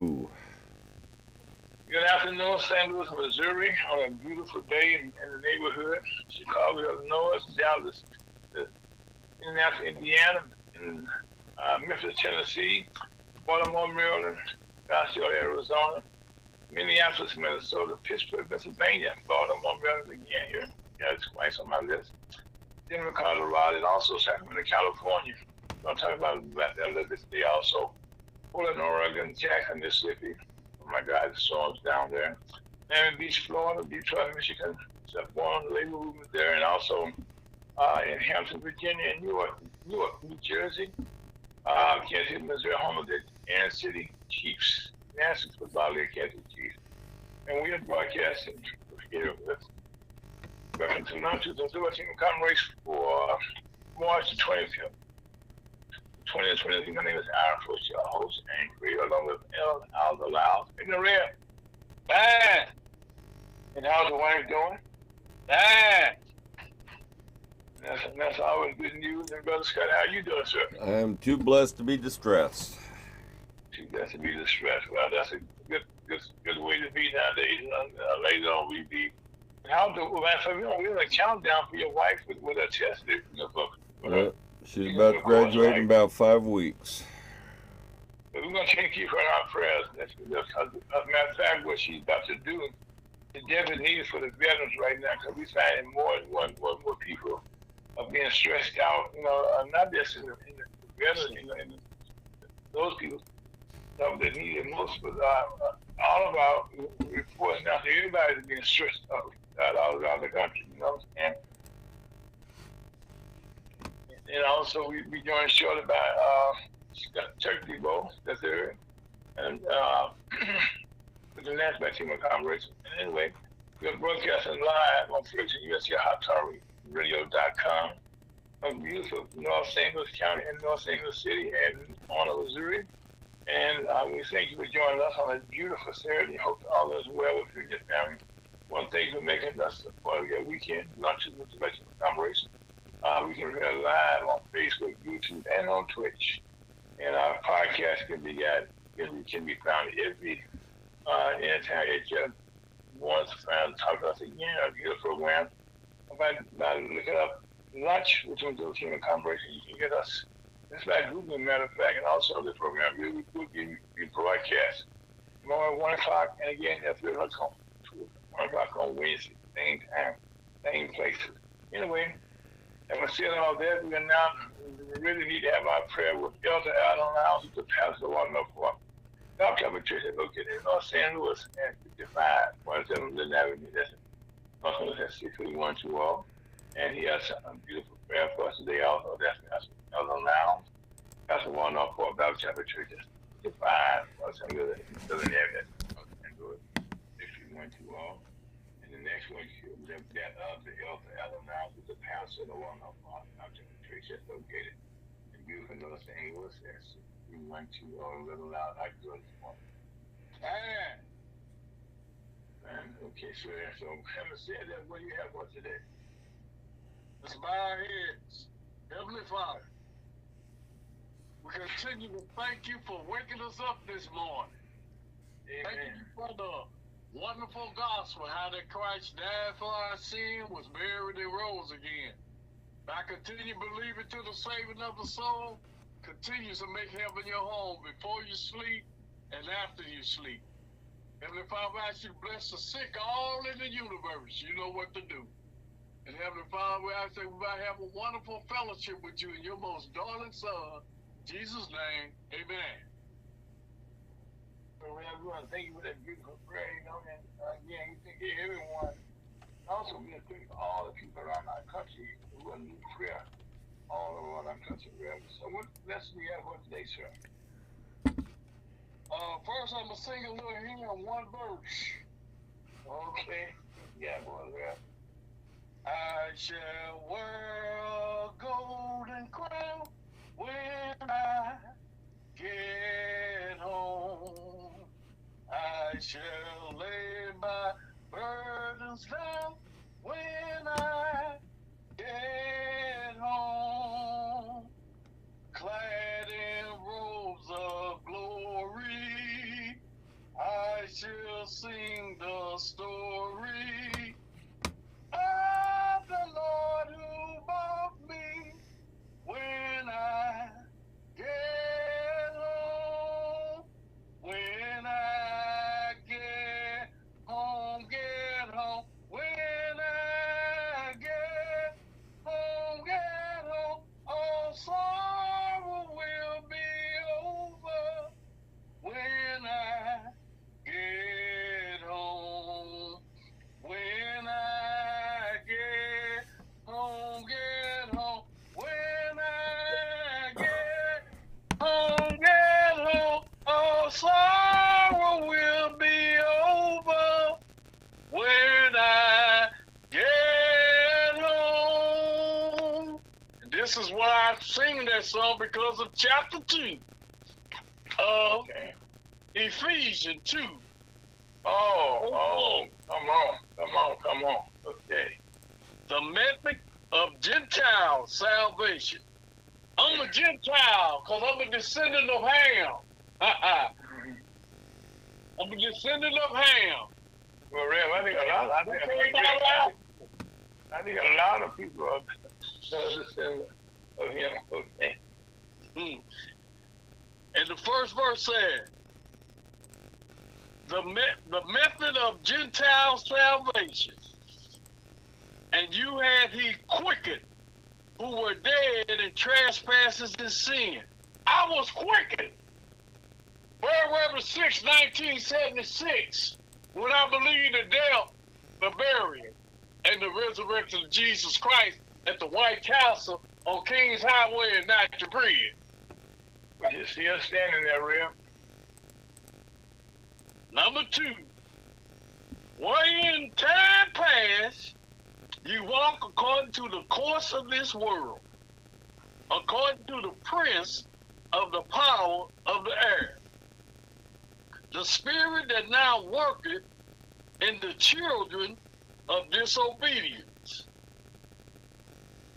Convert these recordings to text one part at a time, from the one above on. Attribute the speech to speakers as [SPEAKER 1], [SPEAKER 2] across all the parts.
[SPEAKER 1] Ooh.
[SPEAKER 2] Good afternoon, St. Louis, Missouri, on a beautiful day in the neighborhood. Chicago, Illinois, Dallas, Indianapolis, Indiana, and Memphis, Tennessee, Baltimore, Maryland, Scottsdale, Arizona, Minneapolis, Minnesota, Pittsburgh, Pennsylvania, Baltimore, Maryland again here. Yeah, it's twice on my list. Denver, Colorado, and also Sacramento, California. I'll talk about that a little bit today also. Portland, Oregon, Jackson, Mississippi. Oh my God, the storms down there. Miami Beach, Florida, Detroit, Michigan. Except one labor movement there, and also in Hampton, Virginia, and Newark, New Jersey. Kansas City, Missouri, home of the Kansas City Chiefs, National Football League, Kansas City Chiefs. And we are broadcasting here with reference to non-2013 commemoration for March the 25th. 2020, my name is Aaron Frost, your host and creator, along with Aldo Lyles. In the rear, bang! And how's the wife doing? Bang! That's always good news. And Brother Scott, how you doing, sir?
[SPEAKER 1] I am too blessed to be distressed.
[SPEAKER 2] Too blessed to be distressed. Well, that's a good way to be nowadays. Later on, we be. How do we're in a countdown for your wife with a test, for her.
[SPEAKER 1] She's about to graduate in about 5 weeks.
[SPEAKER 2] But we're going to keep her in our prayers. As a matter of fact, what she's about to do is definitely needed for the veterans right now, because we're finding more and more people are being stressed out. Not just in the veterans, those people that need it most, but all of our reports now, so everybody's being stressed out all around the country. You know what I'm saying? And also, we joined shortly by Chuck DeBow, that's there, and with the national team of commemoration. And anyway, we're broadcasting live on Friction USA Hot Talk Radio.com from beautiful North St. Louis County and North St. Louis City and on Missouri. And we thank you for joining us on this beautiful Saturday. Hope all is well with you and your family. One thing for making us a part of your weekend, lunches with the Mexican commemoration. We can hear live on Facebook, YouTube, and on Twitch. And our podcast can be found every anytime you just want to talk to us again, a beautiful program. By looking up lunch, which is the team of conversation, you can get us. It's by Google, matter of fact, and also the program will be broadcast tomorrow at 1 o'clock, and again at 3 o'clock, 1 o'clock on Wednesday, same time, same places. Anyway, having said all that, we really need to have our prayer with Elder Allen Lyles, who's the pastor of Water North South Catholic Church located in North St. Louis and 55, 170 Avenue. That's North St. Louis, 631 all. And he has a beautiful prayer for us today also. That's Elder Lyles, Pastor of Water North Baptist Catholic Church, 55, 170 Avenue. And go 631 all. And the next one, the Elder Allen Lyles, who's the pastor of the Water North Baptist Church, that's located in beautiful North St. Louis. We went to Little Loud I Good this morning. And okay, so having said that, what do you have for today?
[SPEAKER 3] Let's bow our heads. Heavenly Father, we continue to thank you for waking us up this morning.
[SPEAKER 2] Amen.
[SPEAKER 3] Thank you for the wonderful gospel, how that Christ died for our sin, was buried, and rose again. I continue believing to the saving of the soul. Continues to make heaven your home before you sleep and after you sleep. Heavenly Father, I ask you to bless the sick all in the universe. You know what to do. And Heavenly Father, we ask that we might have a wonderful fellowship with you in your most darling Son. In Jesus' name, amen.
[SPEAKER 2] So we want to thank you for that beautiful prayer, and again, we thank everyone. Also, we thank all the people around our country who need prayer. All around our country. So what lesson do you have for today, sir?
[SPEAKER 3] First, I'm going to sing a little hymn, one verse.
[SPEAKER 2] Okay. Yeah, boy, yeah.
[SPEAKER 3] I shall wear a golden crown when I get home. I shall lay my burdens down when I get home. Clad in robes of glory, sing the story of the Lord who bought me when I get home. When I get home, get home. When I get home, all sorrow will be over. When I get home, when I get home, when I get home, all sorrow will be over. When I get home. And this is why I sing that song, because of chapter 2 of Ephesians 2.
[SPEAKER 2] Oh, come on. Okay.
[SPEAKER 3] The method of Gentile salvation. I'm a Gentile because I'm a descendant of Ham. I'm a descendant of Ham.
[SPEAKER 2] Well, Rev, I think a lot of people are descendants of him. Okay.
[SPEAKER 3] And the first verse said, the method of Gentile salvation. And you had he quickened who were dead in trespasses and sin. I was quickened. February 6, 1976, when I believed the death, the burial, and the resurrection of Jesus Christ at the White Castle on Kings Highway in Natchez Bridge.
[SPEAKER 2] But you're still standing there, Rev.
[SPEAKER 3] Number 2, when time past, you walk according to the course of this world, according to the prince of the power of the air, the spirit that now worketh in the children of disobedience.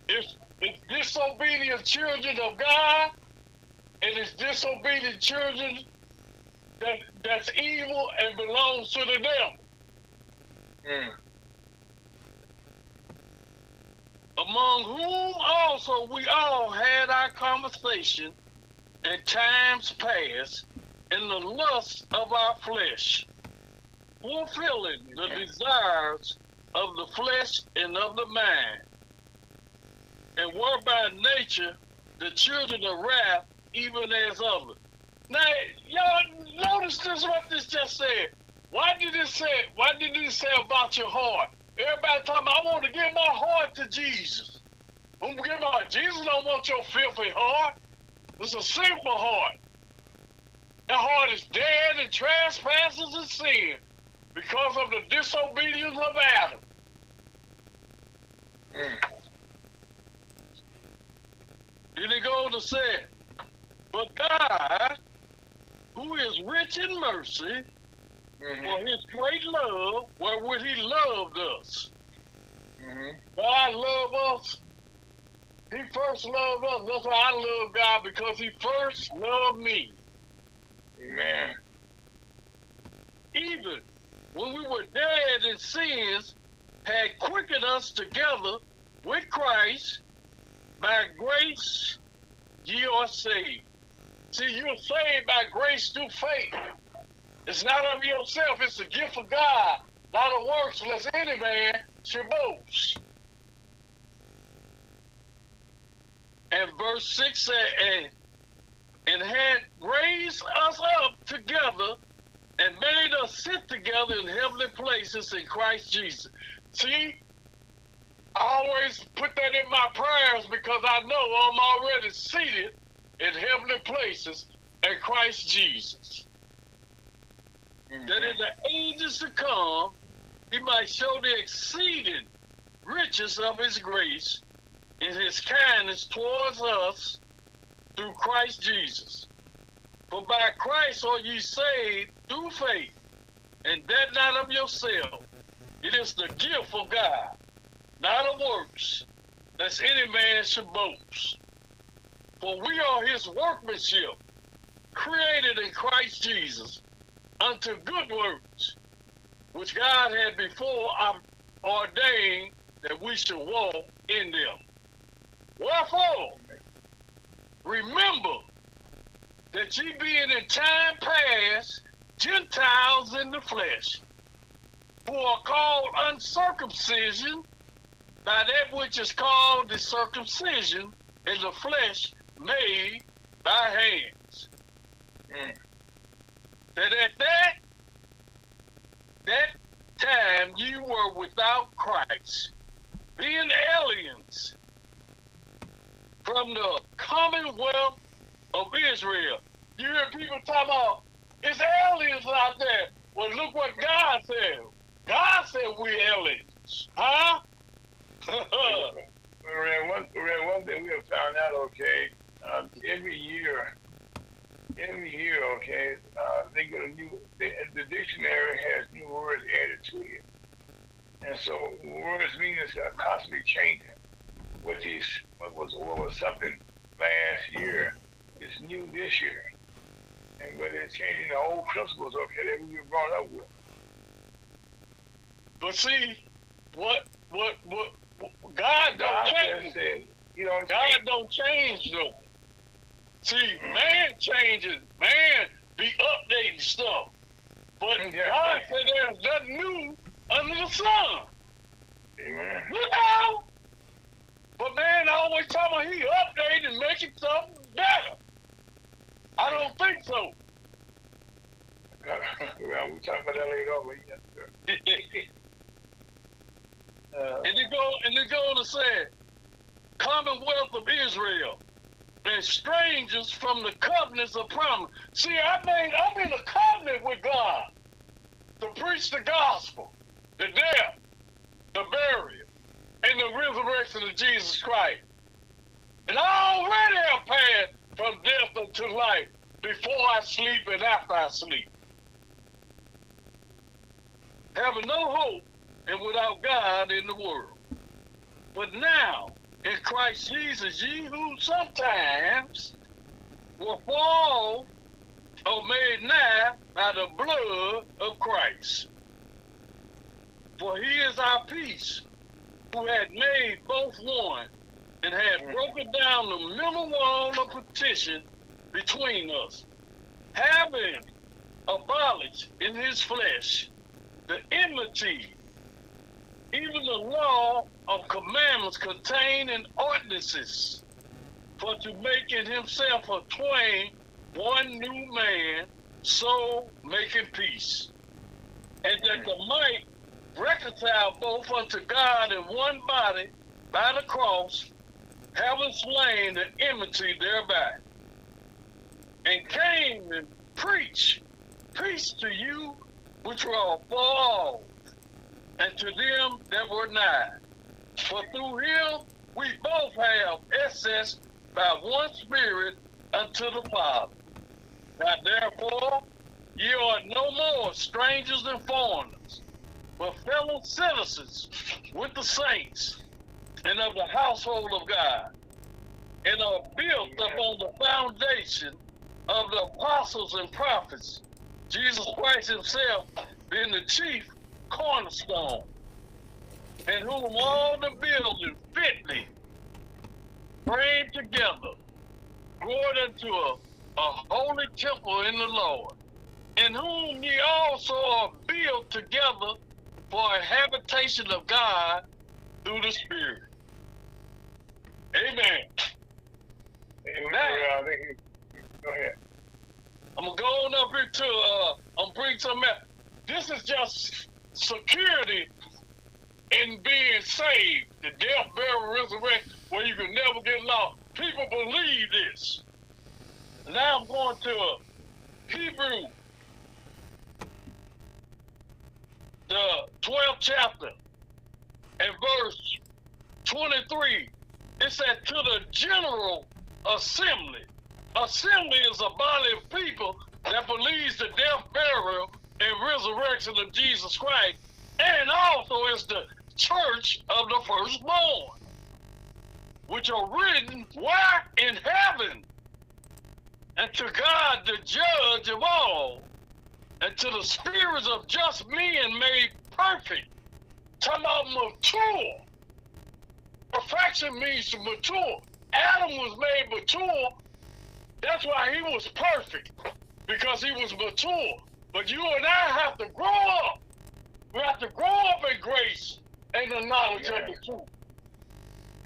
[SPEAKER 3] It's disobedient children of God, and it's disobedient children that's evil and belongs to the devil. Among whom also we all had our conversation in times past in the lust of our flesh, fulfilling the desires of the flesh and of the mind, and were by nature the children of wrath, even as others. Now, y'all notice this, what this just said. Why did it say about your heart? Everybody talking about, I want to give my heart to Jesus. Jesus don't want your filthy heart. It's a sinful heart. That heart is dead in trespasses and sin because of the disobedience of Adam. Then he goes to say, but God, who is rich in mercy, for his great love, wherewith he loved us. God loved us. He first loved us. That's why I love God, because he first loved me.
[SPEAKER 2] Amen.
[SPEAKER 3] Even when we were dead in sins, had quickened us together with Christ. By grace ye are saved. See, you're saved by grace through faith. It's not of yourself, it's a gift of God, not of works, lest any man should boast. And verse 6 said, and had raised us up together and made us sit together in heavenly places in Christ Jesus. See, I always put that in my prayers because I know I'm already seated in heavenly places in Christ Jesus. That in the ages to come, he might show the exceeding riches of his grace in his kindness towards us through Christ Jesus. For by Christ are ye saved through faith, and that not of yourself. It is the gift of God, not of works, lest any man should boast. For we are his workmanship, created in Christ Jesus, unto good works, which God had before ordained that we should walk in them. Wherefore, remember that ye being in time past Gentiles in the flesh, who are called uncircumcision by that which is called the circumcision in the flesh made by hands. That at that time ye were without Christ, being aliens from the commonwealth of Israel. You hear people talking about, it's aliens out there. Well, look what God said. God said we're aliens. Huh?
[SPEAKER 2] One thing we have found out, okay, every year, okay, they get a new, the dictionary has new words added to it. And so words mean is constantly changing. What was something last year is new this year. And but it's changing the old principles, okay, that we were brought up with.
[SPEAKER 3] But see, what God don't change. God don't change though. See, man changes, man be updating stuff. But God said there's nothing new under the sun.
[SPEAKER 2] Amen.
[SPEAKER 3] You know? But man always talking about he updating and making something better. I don't think so.
[SPEAKER 2] Well, we'll talk about that later on.
[SPEAKER 3] And they go on to say, Commonwealth of Israel, and strangers from the covenants of promise. See, I'm in a covenant with God to preach the gospel, the death, the burial, and the resurrection of Jesus Christ. And I already have passed from death unto life before I sleep and after I sleep. Having no hope and without God in the world. But now, in Christ Jesus, ye who sometimes were fall or made nigh by the blood of Christ. For he is our peace, who had made both one, and had broken down the middle wall of petition between us, having abolished in his flesh the enmity, even the law of commandments contained in ordinances, for to make in himself a twain one new man, so making peace, and that the might reconcile both unto God in one body by the cross, having slain the enmity thereby, and came and preached peace to you which were afar off, and to them that were nigh. For through him we both have access by one Spirit unto the Father. Now therefore ye are no more strangers and foreigners, but fellow citizens with the saints and of the household of God, and are built upon the foundation of the apostles and prophets, Jesus Christ himself being the chief cornerstone, in whom all the building fitly framed together, growing into a holy temple in the Lord, in whom ye also are built together for a habitation of God through the Spirit. Amen.
[SPEAKER 2] Now, go ahead.
[SPEAKER 3] I'm going to go on up here to, I'm bring some up. This is just security in being saved. The death, burial, resurrection, where you can never get lost. People believe this. Now I'm going to Hebrew, the 12th chapter, and verse 23. It said, to the general assembly. Assembly is a body of people that believes the death, burial, and resurrection of Jesus Christ, and also is the church of the firstborn, which are written where in heaven, and to God the judge of all, and to the spirits of just men made perfect. Talking about mature. Perfection means to mature. Adam was made mature. That's why he was perfect, because he was mature. But you and I have to grow up. We have to grow up in grace and the knowledge of the truth.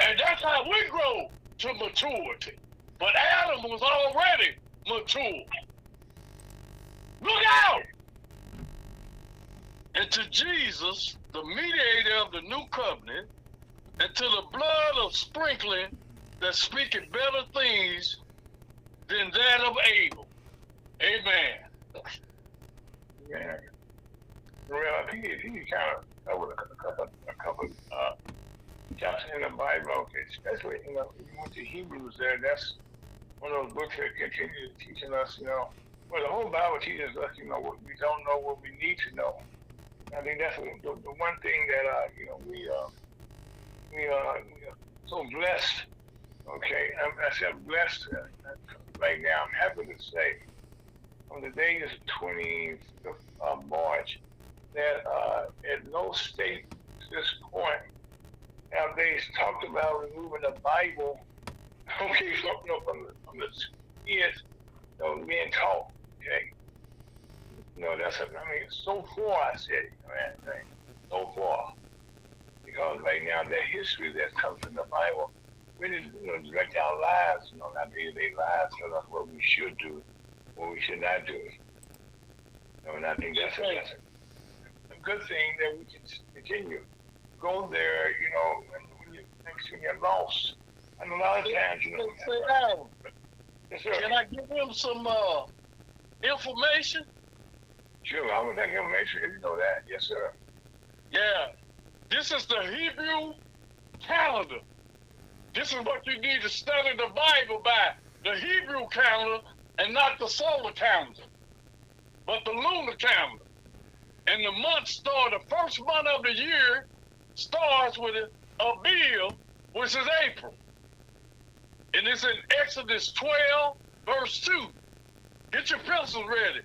[SPEAKER 3] And that's how we grow to maturity. But Adam was already mature. Look out! And to Jesus, the mediator of the new covenant, and to the blood of sprinkling that speaketh better things than that of Abel. Amen.
[SPEAKER 2] Yeah. Well, he kind of covered a couple chapters in the Bible, okay, especially, you went to Hebrews there. That's one of those books that continues teaching us, well, the whole Bible teaches us, what we don't know, what we need to know. I think that's the one thing that, we are so blessed, okay? I said blessed right now. I'm happy to say on the day is 20th of March that at no state to this point have they talked about removing the Bible, okay, from the kids, being taught, okay? That's so far, I said, man, so far. Because right now, the history that comes from the Bible really, direct our lives, our day-to-day lives, tell us what we should do, what we should not do. And I think that's a good thing that we can continue. Go there, when you get lost. And a lot of times,
[SPEAKER 3] Yes, sir. Can I give him some information?
[SPEAKER 2] Sure, I would like information if you know that. Yes, sir.
[SPEAKER 3] Yeah. This is the Hebrew calendar. This is what you need to study the Bible by. The Hebrew calendar and not the solar calendar, but the lunar calendar. And the months start, the first month of the year starts with Abib, which is April. And it's in Exodus 12, verse 2. Get your pencils ready.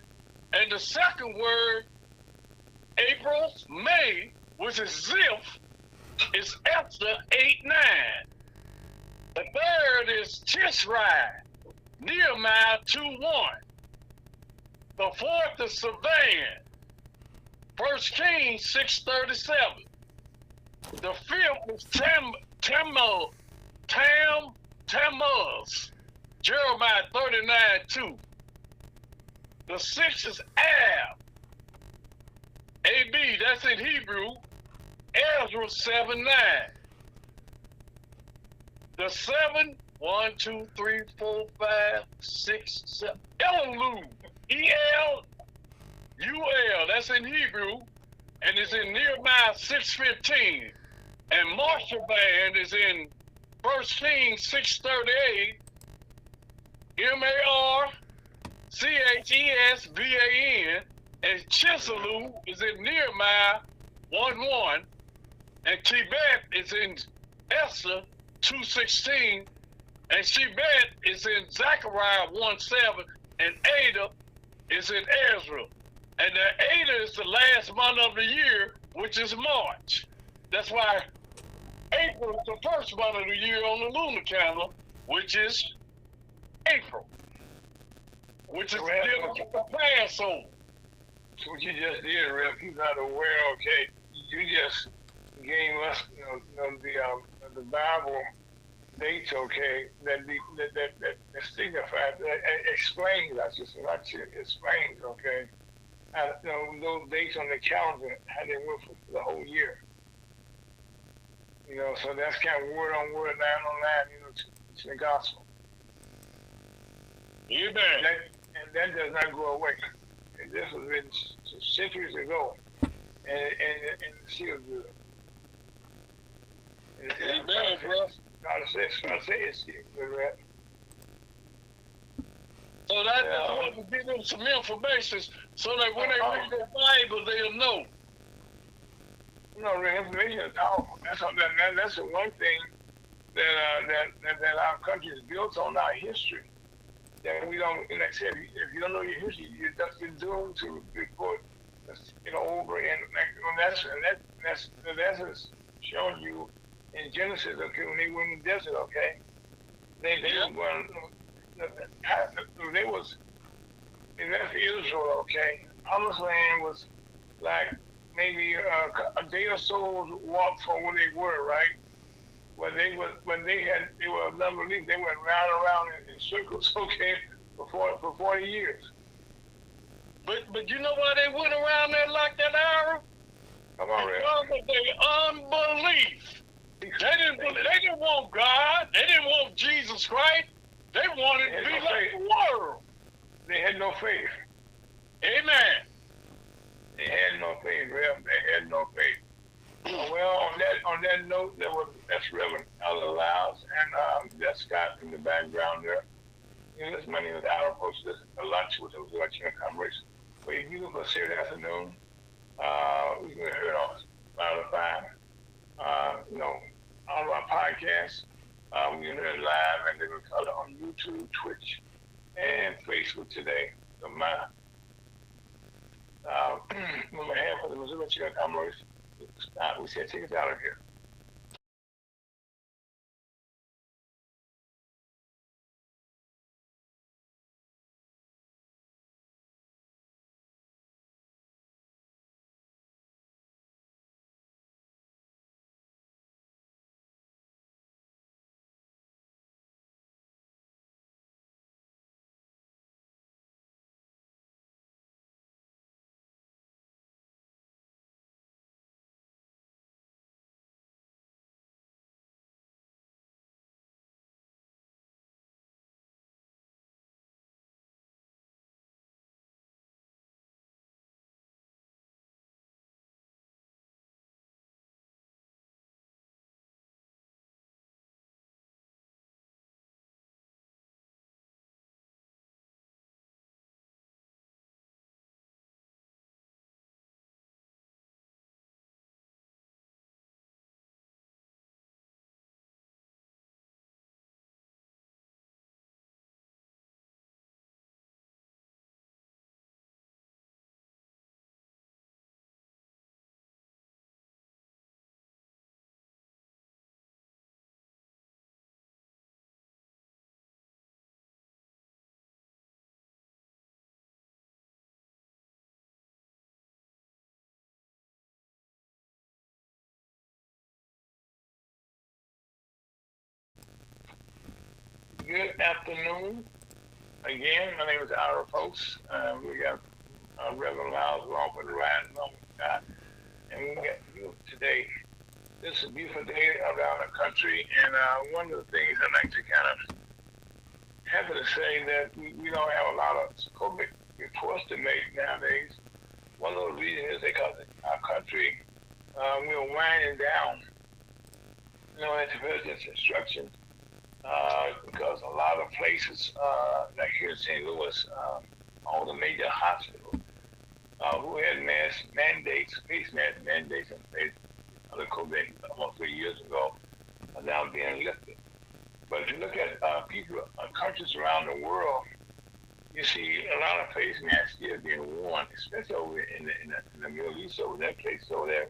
[SPEAKER 3] And the second word, April, May, which is Ziph, is Esther 8:9. The third is Tishrei, Nehemiah 2:1. The fourth is Sivan, 1 Kings 6:37. The fifth is Tammuz, Jeremiah 39:2. The sixth is Ab, A-B, that's in Hebrew, Ezra 7:9. The seven, 1, 2, 3, 4, 5, 6, 7, Elul, E-L-U-L, that's in Hebrew, and it's in Nehemiah 6:15. And Marshaban is in 1 Kings 6:38, M-A-R-C-H-E-S-V-A-N, and Chisalu is in Nehemiah 1:1, and Tibet is in Esther 2:16, and Shebet is in Zechariah 1:7, and Ada is in Ezra. And the Ada is the last month of the year, which is March. That's why April is the first month of the year on the lunar calendar, which is April, which is the Passover.
[SPEAKER 2] So what you just did, Rep, you're not aware, okay? You just gave us, the Bible dates, okay, that signify, that explains, I should say, not explains, okay, those dates on the calendar, how they went for the whole year. So that's kind of word on word, line on line, to the gospel.
[SPEAKER 3] Amen.
[SPEAKER 2] And that does not go away. And this was written centuries ago, and it's still good.
[SPEAKER 3] Amen, bro.
[SPEAKER 2] I say it's still good, right?
[SPEAKER 3] So that I want to give them some information so that when they read the Bible, they'll know.
[SPEAKER 2] The information is powerful. That's the one thing that our country is built on, our history. That we don't, like I said, if you don't know your history, you're doomed to go over and that's showing you in Genesis, okay, when they were in the desert, okay, they left Israel, okay. Promised land was like maybe a day or so's walk from where they were, right? When they were unbelief, they went round and round in circles, okay, for 40 years.
[SPEAKER 3] But you know why they went around there like that, Aaron?
[SPEAKER 2] Come on, Red.
[SPEAKER 3] Because of their unbelief. They didn't want God. They didn't want Jesus Christ. They wanted to be like the world.
[SPEAKER 2] They had no faith.
[SPEAKER 3] Amen.
[SPEAKER 2] They had no faith, Rev. They had no faith. Well, on that note, that's Reverend Elder Lyles, and that's Scott in the background there. You know, this my name is Aaron Post. This is a lunch with the watching a conversation. But if you go Saturday afternoon, we can hear it on 5 to 5. You know, all of our podcasts, we can hear it live, and they will color on YouTube, Twitch, and Facebook today. So my hand for the Missouri Chicken Commerce, we said take us out of here. Good afternoon. Again, my name is Ira Post. We got Reverend Lyles along for the ride, along with God. And we got you today. This is a beautiful day around the country, and one of the things I'd like to kind of happy to say that we don't have a lot of COVID reports to make nowadays. One of the reasons is because our country, we're winding down, you know, as president's instruction. Because a lot of places, like here in St. Louis, all the major hospitals who had face mask mandates in place of the COVID almost 3 years ago, are now being lifted. But if you look at countries around the world, you see a lot of face masks still being worn, especially over in the Middle East, over that place over there,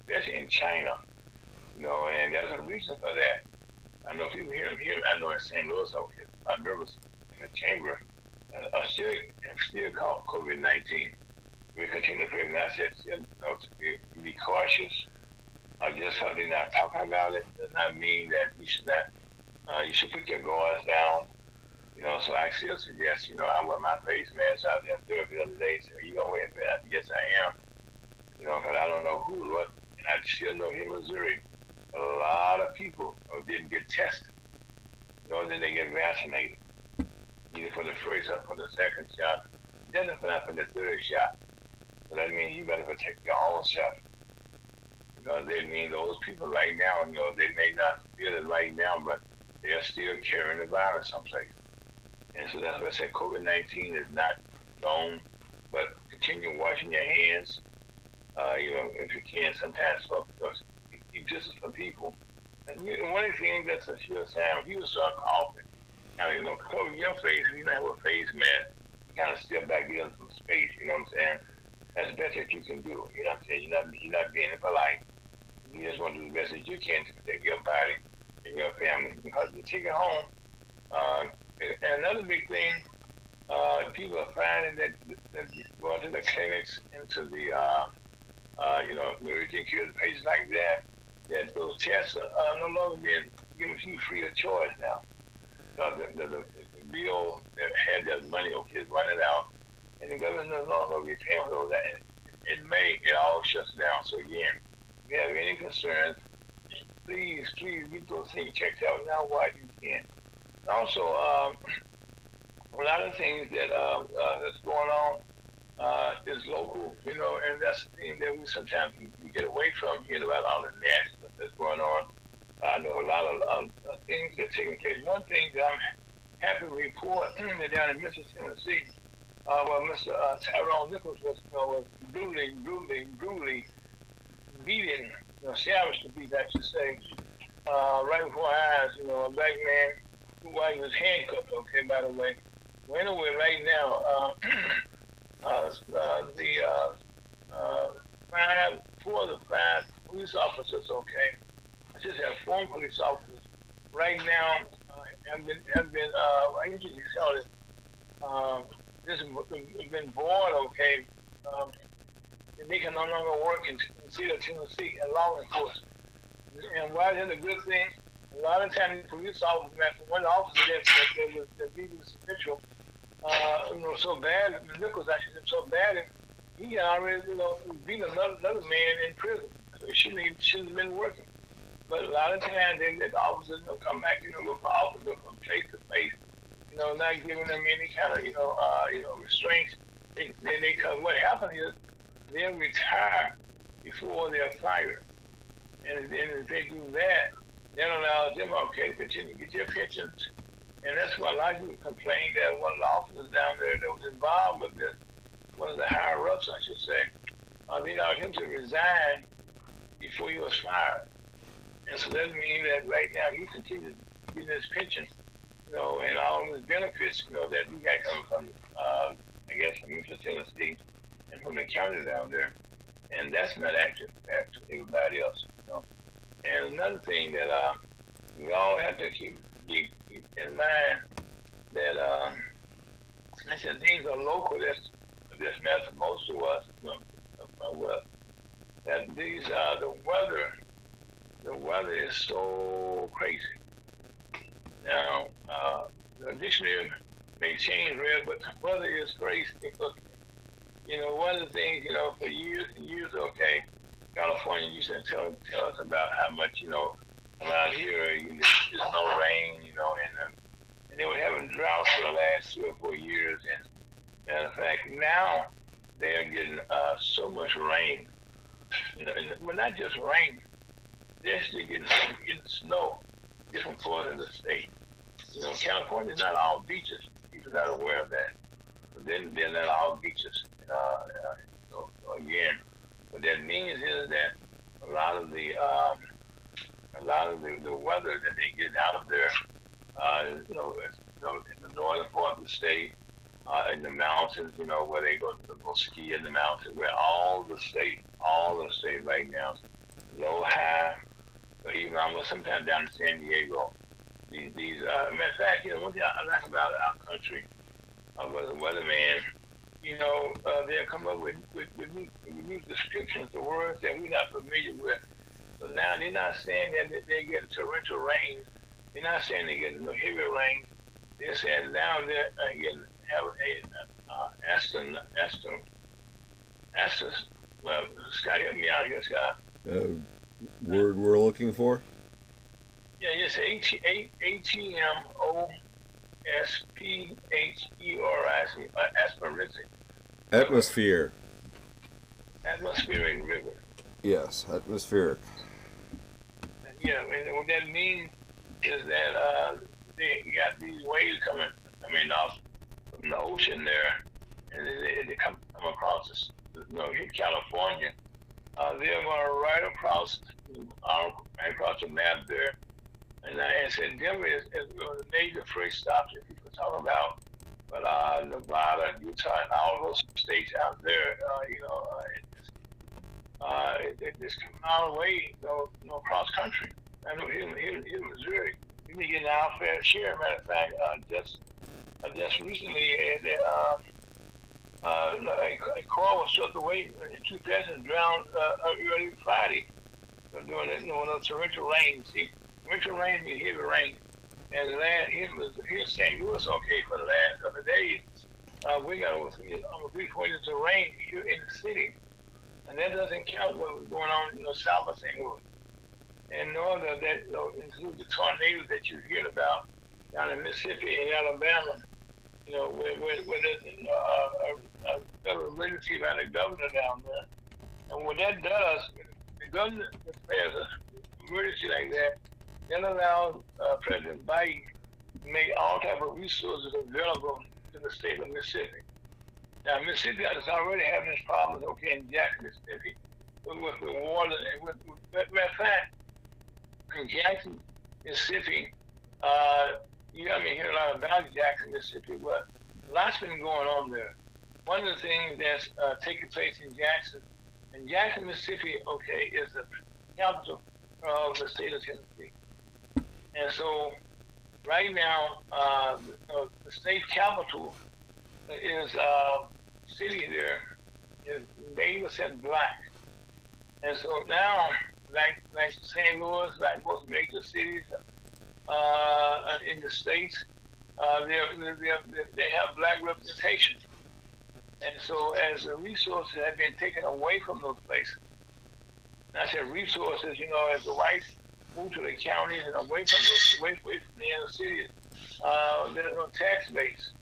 [SPEAKER 2] especially in China. You know, and there's a reason for that. I know people here, I know in St. Louis, our members in the chamber are still called COVID-19. We continue to pray, and I said, you know, to be cautious. Just because they're not talking about it does not mean that you should not, you should put your guards down. You know, so I still suggest, you know, I wear my face mask out there the other day, so you don't wear that. Yes, I am. You know, because I don't know what, and I still know here in Missouri, a lot of people didn't get tested, nor did they get vaccinated, either for the first or for the second shot, then not for the third shot. So that means you better protect your own shot. Because they mean those people right now, you know, they may not feel it right now, but they're still carrying the virus someplace. And so that's why I said COVID-19 is not gone, but continue washing your hands, you know, if you can, sometimes because this is for people. And one of the things that's a sure sign, if you start coughing, now, you know, cover your face, if you don't have a face mask, you kind of step back, get some space, you know what I'm saying? That's the best that you can do. You know what I'm saying? You're not being impolite. You just want to do the best that you can to protect your body and your family because you take it home. And another big thing, people are finding that going to the clinics and to the urgent care places like that, that those tests are no longer being given to you free of charge now. Because the bill that had that money is running out, and the government no longer be paying for that. It all shuts down. So again, if you have any concerns, please get those things checked out now while you can. Also, a lot of things that that's going on is local, and that's the thing that we sometimes we get away from hearing about all the nasty stuff that's going on. I know a lot of things that are taking place. One thing that I'm happy to report that down in Memphis, Tennessee, where Mr. Tyrone Nichols was brutally beaten, savage to be, I should say, right before our eyes. A black man who was handcuffed, okay, by the way. Well, anyway, right now, four of the five police officers, okay, I just have 4 police officers right now have been I usually tell it, this has been bored, okay, and they can no longer work in the state of Tennessee as law enforcement. And why is it a good thing? A lot of times, police officers, one officer that beat this official, so bad, Nichols actually did so bad, and he already, beat another man in prison. So he shouldn't have been working. But a lot of times, they let the officers come back, look for officers from face to face, not giving them any kind of, restraints. They come. What happens is they'll retire before they're fired. And then if they do that, that allows them, to continue to get their pensions. And that's why a lot of people complain that one of the officers down there that was involved with this, one of the higher-ups, I should say, they allowed him to resign before he was fired. And so that means that right now he continues getting his pension, and all of his benefits, that we got coming from, from Memphis, Tennessee, and from the county down there. And that's not active to everybody else, And another thing that we all have to keep in mind that I said things are local. This matters most to us. That these the weather is so crazy. Now the dictionary may change, but the weather is crazy. Because, one of the things, for years and years, okay, California used to tell us about how much, around here, there's no rain, and they were having droughts for the last 3 or 4 years. And in fact, now they're getting so much rain. Well, not just rain, they're actually getting snow, different parts of the state. California is not all beaches. People are not aware of that. But then they're not all beaches. So again, what that means is that a lot of the weather that they get out of there, in the northern part of the state, in the mountains, where they go ski in the mountains, where all the state right now, low, high, or even almost sometimes down in San Diego. Matter of fact, one thing I like about our country, as a weatherman, they'll come up with new descriptions of words that we're not familiar with. So now they're not saying that they get torrential rain. They're not saying they get heavy rain. They're saying now they're well, Scott, help me out here, Scott.
[SPEAKER 1] Word we're looking for?
[SPEAKER 2] Yeah, it's ATMOSPHERIC, atmospheric. Atmospheric river.
[SPEAKER 1] Yes, atmospheric.
[SPEAKER 2] Yeah, and what that means is that they got these waves coming off from the ocean there, and they come across this, hit California. They're going right across the map there. And I said Denver is one of the major freight stops that people talk about But Nevada, Utah, and all those states out there, it just come our way, cross country. I know here in Missouri, we been getting our fair share. Matter of fact, just recently, a car was swept away in 2000, drowned early Friday during the torrential rain. See, torrential rain means heavy rain. And here St. Louis, okay, for the last couple of days, we got almost 3 quarters of rain here in the city. And that doesn't count what was going on, south of St. Louis. And nor does that include the tornadoes that you hear about down in Mississippi and Alabama, where there's a federal emergency by the governor down there. And what that does, the governor declares an emergency like that, then allows President Biden to make all type of resources available to the state of Mississippi. Now, Mississippi is already having this problem, okay, in Jackson, Mississippi, with water and with matter of fact, in Jackson, Mississippi, you haven't heard a lot about Jackson, Mississippi, but lots been going on there. One of the things that's taking place in Jackson, Mississippi, okay, is the capital of the state of Tennessee. And so, right now, the state capital is city there is 80% black. And so now, like St. Louis, like most major cities in the states, they have black representation. And so as the resources have been taken away from those places, and I said resources, as the whites move to the counties and away from the inner cities, there's no tax base.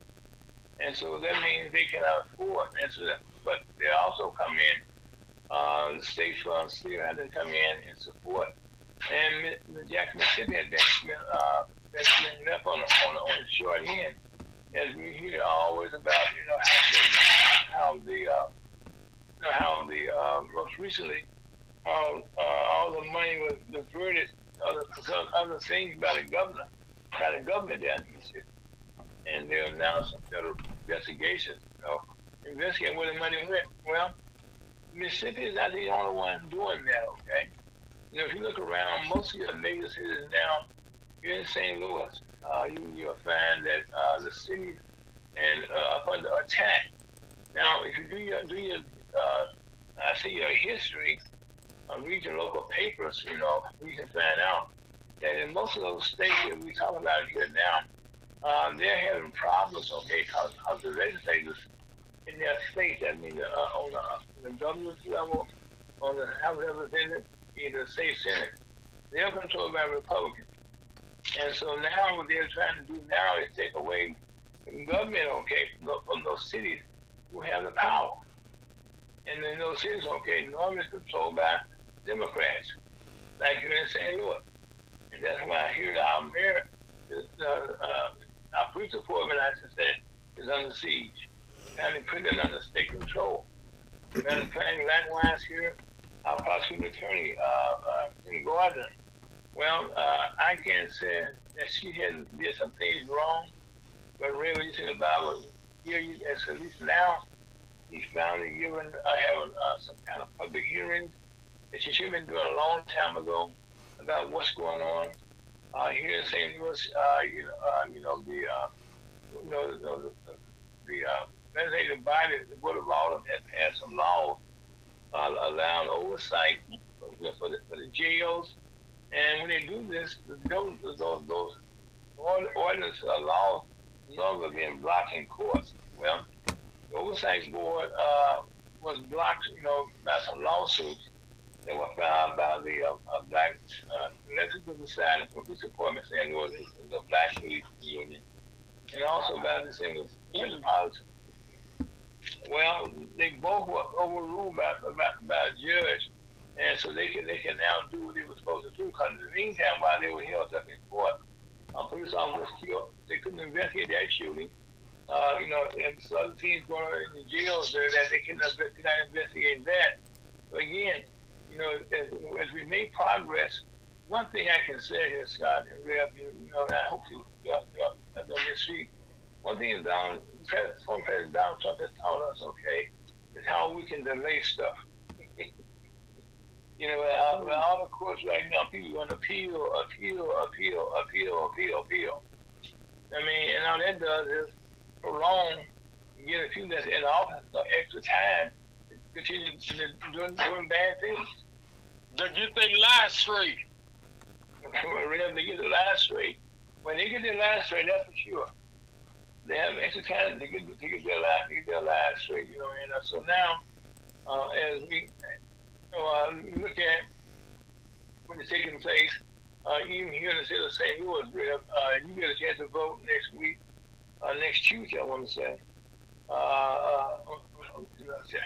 [SPEAKER 2] And so that means they cannot afford. And so but they also come in, the state funds still have to come in and support. And the Jackson, Mississippi has been left on the short end, as we hear always about, how most recently, all the money was diverted because other things by the government down in Mississippi. And there are now some federal investigations, investigating where the money went. Well, Mississippi is not the only one doing that, okay? If you look around, most of the major cities now, you're in St. Louis, you'll find that the city and up under attack. Now, if you do your history, read your local papers, you can find out that in most of those states that we talk about here now, they're having problems, okay, because the legislators in their state, that means on the governor's level, on the House of Representatives, in the state Senate, they're controlled by Republicans. And so now what they're trying to do now is take away the government, okay, from those cities who have the power. And then those cities, okay, normally controlled by Democrats, like here in St. Louis. And that's why I hear our mayor, our police department, I should say, is under siege. And they put it under state control. Matter of fact, likewise here, our prosecuting attorney, in Gordon, well, I can't say that she did some things wrong, but really, you see the Bible, here, at least now, he's finally given, having some kind of public hearings that she should have been doing a long time ago about what's going on. Here in St. Louis, the legislative body, the Board of Aldermen, has passed some laws allowing oversight for the jails. And when they do this, those ordinance laws no longer being blocked in courts. Well, the Oversight Board was blocked, by some lawsuits that were filed by the Black Electrical Society for Police Department, saying it was the Black Police Union, and also by the Single Police Policy. Well, they both were overruled by a judge, and so they can now do what they were supposed to do. Because in the meantime, while they were held up in court, police officers killed. They couldn't investigate that shooting. And so other things going on in the jails there that they cannot investigate that. But again, as we make progress, one thing I can say here, Scott, and Rev, and I hope you on this week, one thing is former President Donald Trump has taught us, okay, is how we can delay stuff. You know, with all the courts right now, people want to appeal. I mean, and all that does is prolong, get a few that's in office extra time to continue doing bad things.
[SPEAKER 3] They get their lies straight.
[SPEAKER 2] They get their lies straight. When they get their lies straight, that's for sure. They have extra time to get their lives straight, you know. And so now, as we look at what is taking place, even here in the city of St. Louis, you get a chance to vote next week, next Tuesday, I want to say,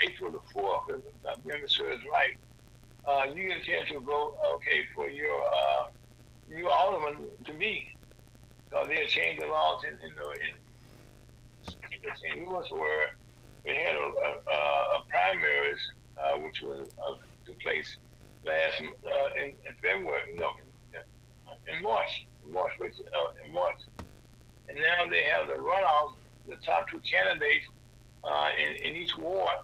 [SPEAKER 2] April the 4th, if my memory serves right. You get a chance to vote, okay, for your alderman to be. So they'll change the laws in St. Louis, where we had a primaries, which was took place last in February, in March, and now they have the runoff, the top two candidates in each ward.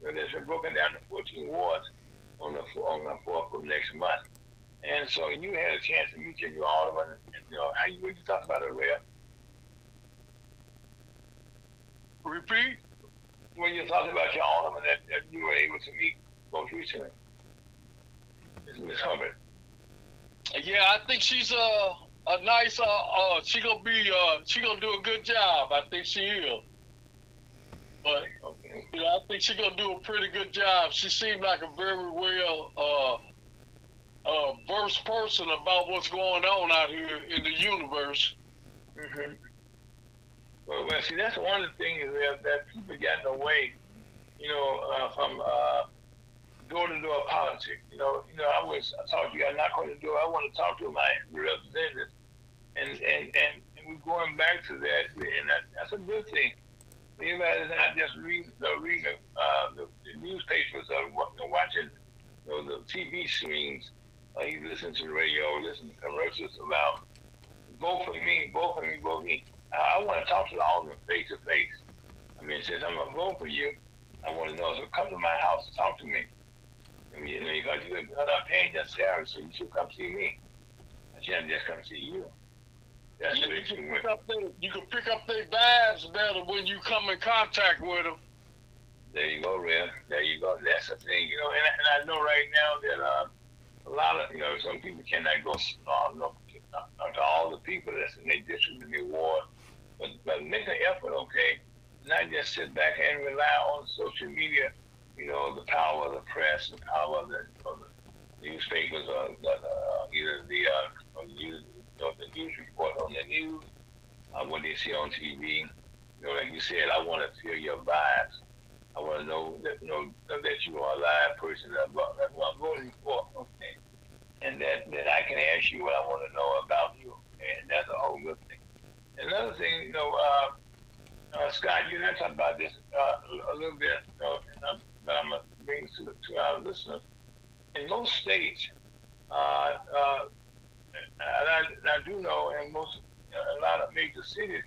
[SPEAKER 2] And it's been broken down to 14 wards on the 4th of next month. And so you had a chance to meet your alderman. How you talk about it, Ray?
[SPEAKER 3] Repeat?
[SPEAKER 2] When you talked about your alderman that you were able to meet most recently, Ms. Hubbard.
[SPEAKER 3] Yeah, I think she's a nice. She gonna do a good job. I think she is. But I think she's gonna do a pretty good job. She seemed like a very well versed person about what's going on out here in the universe.
[SPEAKER 2] Mm-hmm. Well, see, that's one of the things that people got in the way, from door-to-door politics. I talk to you, I knock on the door, I want to talk to my representatives. And we're going back to that, and that's a good thing. Everybody's not just reading the newspapers or watching the TV screens, or you listen to the radio, listen to commercials about vote for me, vote for me. I want to talk to all of them face to face. I mean, since I'm going to vote for you, I want to know. So come to my house, talk to me. I mean, because you're not paying that salary, so you should come see me. I shouldn't just come see you. That's what it should win.
[SPEAKER 3] You can pick up their bags better when you come in contact with them.
[SPEAKER 2] There you go, Red. There you go. That's the thing, and I know right now that a lot of, some people cannot go to all the people that's in their district and their ward. But make an effort, okay? Not just sit back and rely on social media, the power of the press, the power of the newspapers, or either the news report on the news, what they see on TV. Like you said, I want to feel your vibes. I want to know that you are a live person that I'm voting for, okay? And that I can ask you what I want to know about you, and that's a whole good thing. Another thing, Scott, you and I talked about this a little bit, but I'm going to bring to our listeners. In most states, and I do know in a lot of major cities,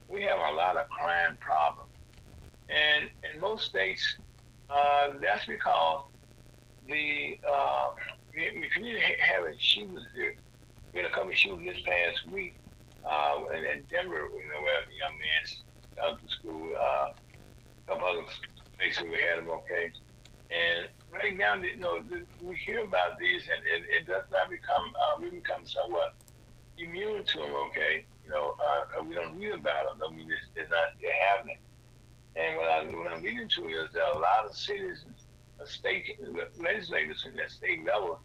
[SPEAKER 2] we have a lot of crime problems. And in most states, that's because we continue having shootings here. We had a couple of shootings this past week in Denver, where the young man out to school, a couple other places we had them, okay. And right now, we hear about these, and it does not become, we become somewhat immune to them, okay. We don't read about them. I mean, it's not happening. And what I'm reading to is that a lot of cities and state legislators in that state level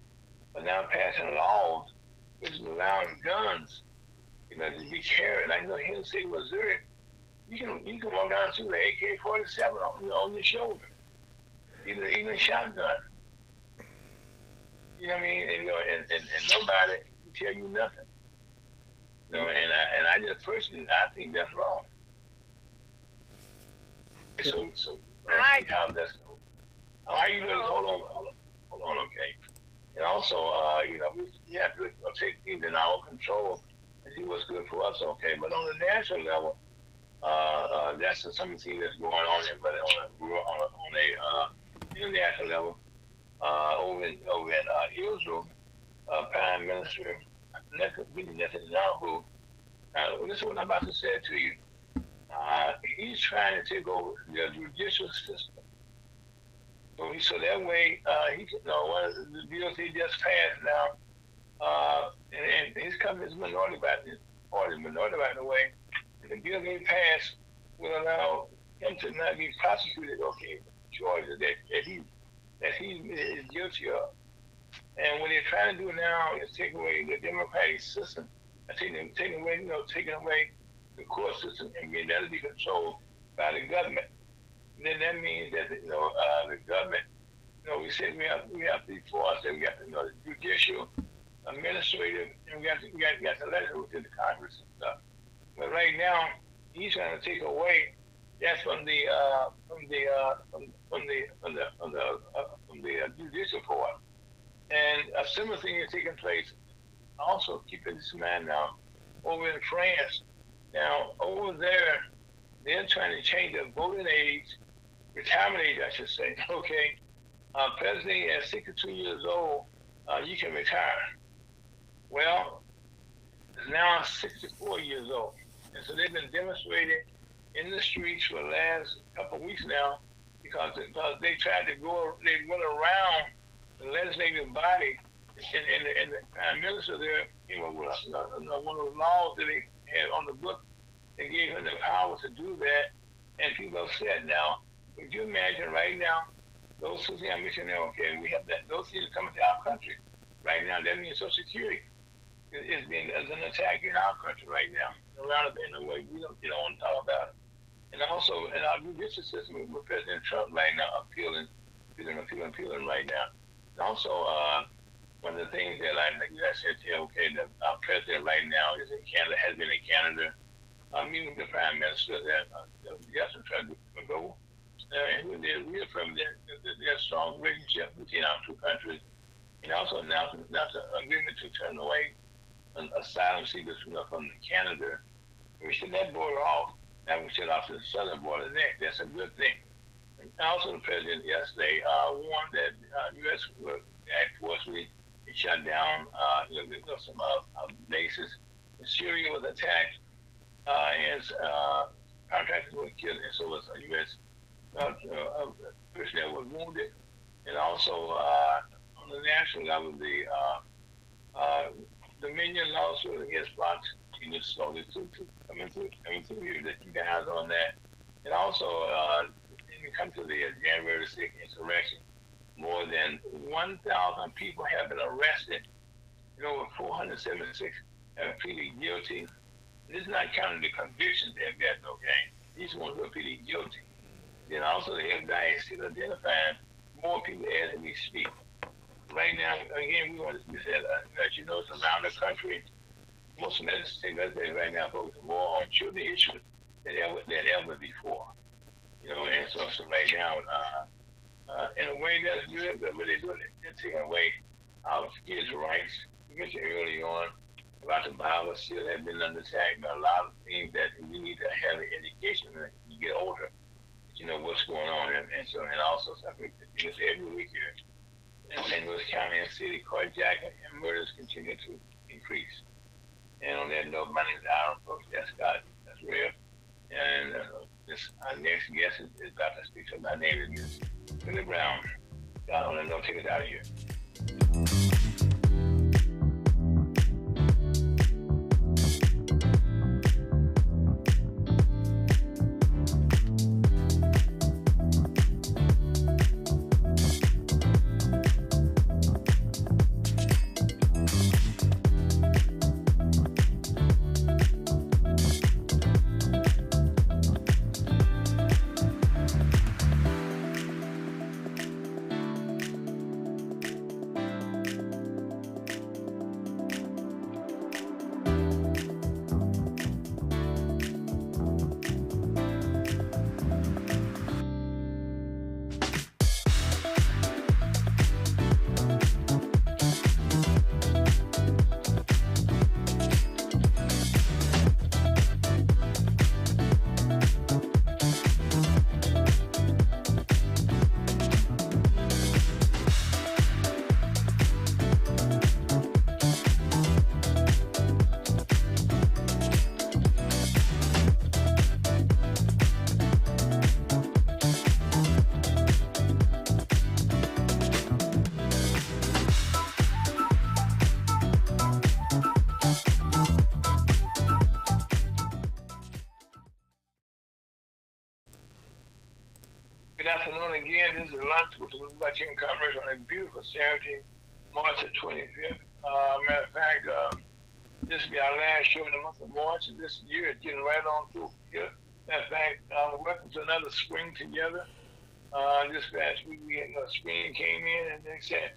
[SPEAKER 2] are now passing laws which is allowing guns, to be carried. I know here in the state of Missouri, you can walk down to the AK-47 on your shoulder, even a shotgun. You know what I mean? And nobody can tell you nothing. And I just personally, I think that's wrong. So how that's how you doing? Hold on, okay. And also, we have to take things in our control and see what's good for us, okay. But on the national level, That's some of the things that's going on there, but on a international level, over in Israel, Prime Minister Netanyahu. This is what I'm about to say to you. He's trying to take over the judicial system. So that way, he can, one of the bills he just passed now, and his company is minority by the way. And the bill he passed will allow him to not be prosecuted, okay, charges that he is guilty of. And what they're trying to do now is take away the democratic system, taking away the court system and getting that to be controlled by the government. And then that means that the government, we said we have three parts. That we got the judicial, administrative, and we got the legislature within the Congress and stuff. But right now, he's trying to take away that from the judicial part. And a similar thing is taking place. Also, keep this in mind now, over in France. Now, over there, they're trying to change the voting age, retirement age, I should say. Okay, presently at 62 years old, you can retire. Well, it's now 64 years old, and so they've been demonstrating in the streets for the last couple of weeks now because they tried to they went around the legislative body, and the prime minister there came up with one of the laws that they had on the book. They gave him the power to do that, and people have said, now, would you imagine right now, those who say I'm missionary, okay, we have those things coming to our country right now. That means Social Security is being as an attack in our country right now, around in a way we don't want to talk about it. And also in our judicial system with President Trump right now appealing right now. And also one of the things that I said to you, okay, that our president right now is in Canada, has been in Canada, meeting with the prime minister that Justin tried to go. And they reaffirmed their strong relationship between our two countries. And also announced an agreement to turn away asylum seekers from Canada. We shut that border off. Now we shut off the southern border next. That's a good thing. And also the president yesterday warned that U.S. would forcefully shut down some bases. Syria was attacked, and contractors were killed, and so was a U.S. person that was wounded. And also on the national level, the Dominion lawsuit against Fox continues slowly to coming through here. That you guys on that. And also, when you come to the January 6th insurrection, more than 1,000 people have been arrested, and over 476 have pleaded guilty. This is not counting the convictions they've got, okay? These ones who are pleaded guilty. Then also the FBI is still identifying more people as we speak. Right now, again, we want to say that it's around the country, most legislators right now focusing more on children issues than ever before. And so right now, in a way that's good, but what they're doing, they're taking away our kids' rights. We mentioned early on about the Bible still has been under attack by a lot of things that we need to have an education when you get older. What's going on, and also something every week here in St. Louis County and City, carjacking and murders continue to increase. And on that note, my name is Aaron, folks. That's God. That's real. And our next guest is about to speak. So my name is Miss Billy Brown. God, on that note, take us out of here. afternoon again. This is lunch with the Latino Commerce on a beautiful Saturday, March the 25th. Matter of fact, this will be our last show in the month of March, and this year is getting right on through here. Matter of fact, welcome to another spring together. This past week, we had spring came in, and they said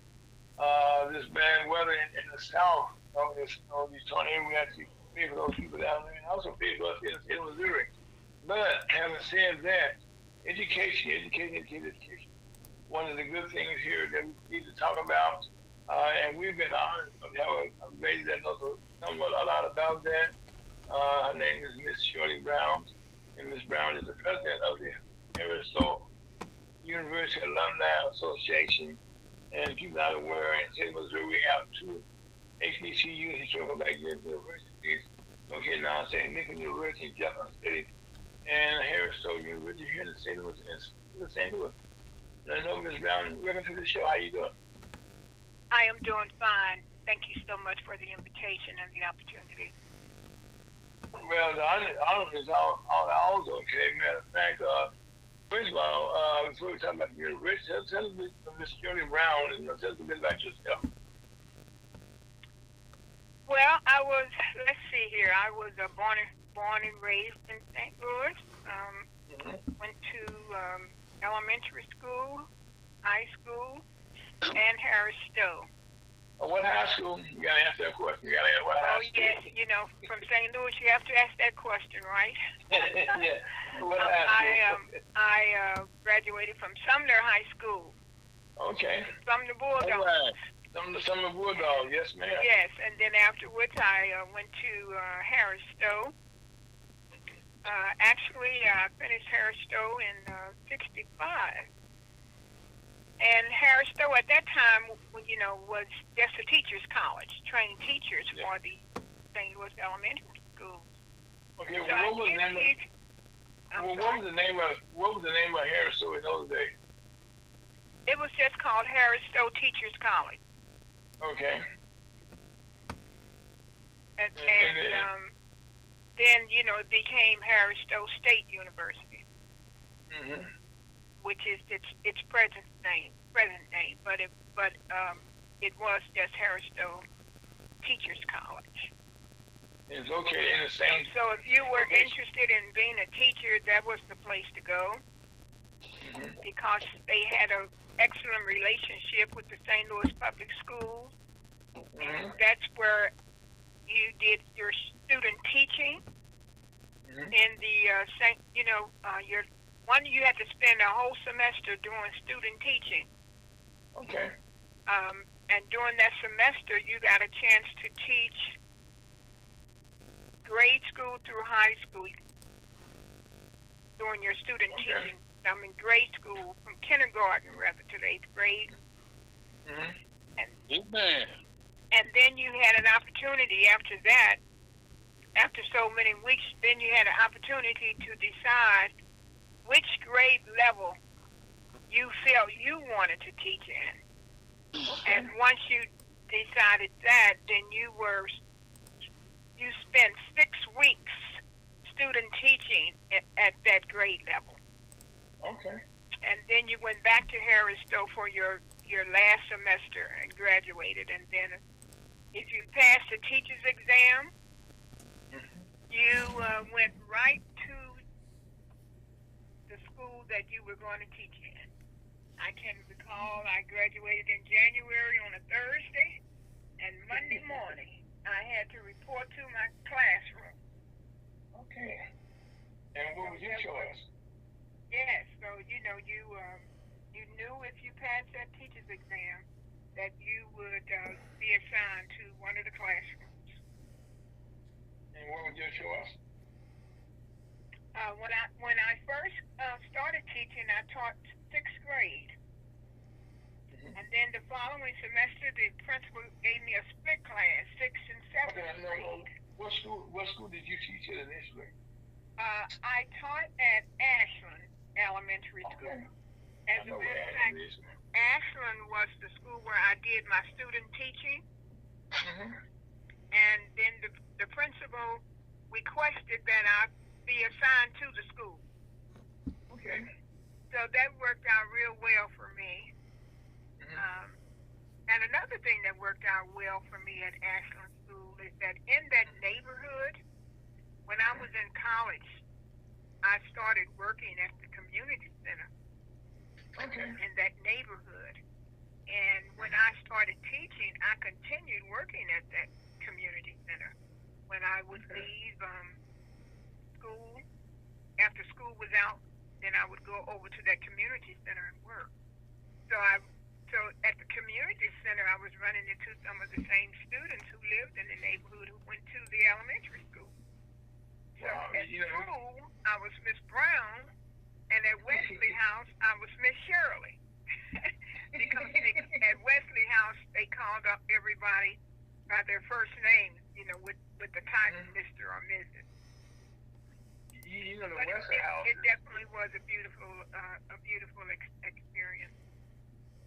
[SPEAKER 2] this bad weather in the south, these tornadoes, we have to pay for those people down there, and also pay for us here in the state of Missouri. But having said that, education. One of the good things here that we need to talk about, and we've been honored to have a lady that knows a lot about that. Her name is Miss Shirley Brown, and Miss Brown is the president of the Aristotle University Alumni Association. And people are aware in the state of Missouri, we have two HBCUs, historical black universities, located now in St. Nicholas University in Jefferson City, and Aristotle University here in the state of St. Louis. I know Ms. Brown, welcome to the show. How you doing?
[SPEAKER 4] I am doing fine. Thank you so much for the invitation and the opportunity.
[SPEAKER 2] Well, the honor is all okay. Matter of fact, first of all, before we talk about the university, tell us Ms. Shirley Brown, and tell us a bit about yourself.
[SPEAKER 4] Well, let's see here. I was born and raised in St. Louis. Went to elementary school, high school, and Harris Stowe.
[SPEAKER 2] What high school? You gotta answer that question. You gotta answer what high school.
[SPEAKER 4] Yes, from St. Louis, you have to ask that question, right?
[SPEAKER 2] Yeah. What high school?
[SPEAKER 4] I graduated from Sumner High School.
[SPEAKER 2] Okay.
[SPEAKER 4] Sumner Bulldogs.
[SPEAKER 2] All right. Sumner Bulldogs, yes, ma'am.
[SPEAKER 4] Yes, and then afterwards I went to Harris Stowe. Actually, I finished Harris Stowe in 65. And Harris Stowe at that time, was just a teacher's college, training teachers for the St. Louis elementary schools.
[SPEAKER 2] Okay,
[SPEAKER 4] So
[SPEAKER 2] what was the name of Harris Stowe in those days?
[SPEAKER 4] It was just called Harris Stowe Teachers College.
[SPEAKER 2] Okay.
[SPEAKER 4] And then, it became Harris Stowe State University, which is its present name, but it was just Harris Stowe Teachers College.
[SPEAKER 2] It's okay in the same.
[SPEAKER 4] So if you were interested in being a teacher, that was the place to go, because they had an excellent relationship with the St. Louis Public Schools. And that's where you did your student teaching. In the you had to spend a whole semester doing student teaching.
[SPEAKER 2] Okay.
[SPEAKER 4] And during that semester, you got a chance to teach grade school through high school during your student teaching. I mean, grade school from kindergarten rather to 8th grade. And then you had an opportunity after that. After so many weeks, then you had an opportunity to decide which grade level you felt you wanted to teach in. And once you decided that, then you spent 6 weeks student teaching at that grade level.
[SPEAKER 2] Okay.
[SPEAKER 4] And then you went back to Harris Stowe for your last semester and graduated. And then if you passed the teacher's exam, you went right to the school that you were going to teach in. I can recall I graduated in January on a Thursday, and Monday morning I had to report to my classroom.
[SPEAKER 2] Okay. And what was your choice?
[SPEAKER 4] Yes, so you knew if you passed that teacher's exam that you would be assigned to one of the classrooms.
[SPEAKER 2] And what was your choice?
[SPEAKER 4] When I first started teaching, I taught 6th grade. And then the following semester, the principal gave me a split class, 6th and 7th grade.
[SPEAKER 2] What school did you teach at initially?
[SPEAKER 4] I taught at Ashland Elementary School. As a matter of fact, Ashland was the school where I did my student teaching. And then the principal requested that I be assigned to the school.
[SPEAKER 2] Okay.
[SPEAKER 4] So that worked out real well for me. And another thing that worked out well for me at Ashland School is that in that neighborhood, when I was in college, I started working at the community center in that neighborhood. And when I started teaching, I continued working at that community center. When I would leave school, after school was out, then I would go over to that community center and work. So at the community center, I was running into some of the same students who lived in the neighborhood who went to the elementary school. So at school, I was Miss Brown, and at Wesley House, I was Miss Shirley. Because at Wesley House, they called up everybody by their first names, with the title Mr. or Mrs.
[SPEAKER 2] The
[SPEAKER 4] But
[SPEAKER 2] Wesley House.
[SPEAKER 4] it definitely was a beautiful experience.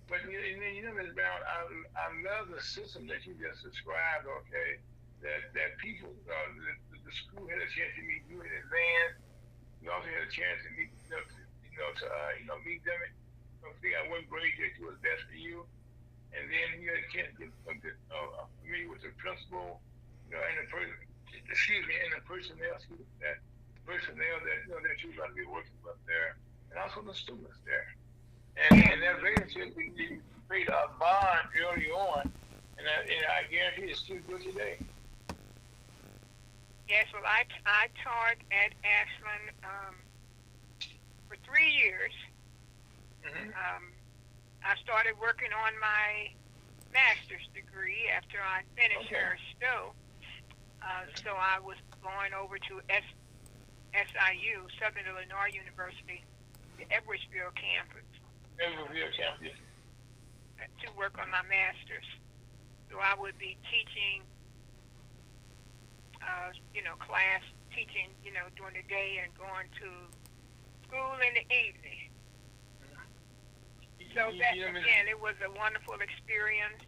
[SPEAKER 2] But Ms. Brown, I love the system that you just described. Okay, that people, the school had a chance to meet you in advance. You also had a chance to meet, meet them. Figure out what grade that was best for you, and then you had a chance to get familiar with the principal, and the person. And the personnel that that you're going to be working with there, and also the students there. And that relationship, you create a bond early on, and I guarantee it's still good today.
[SPEAKER 4] Yes, well, I taught at Ashland for 3 years. I started working on my master's degree after I finished Harris Stowe. So I was going over to SIU, Southern Illinois University, the Edwardsville campus. To work on my master's. So I would be teaching, class teaching, during the day and going to school in the evening. So that, again, it was a wonderful experience.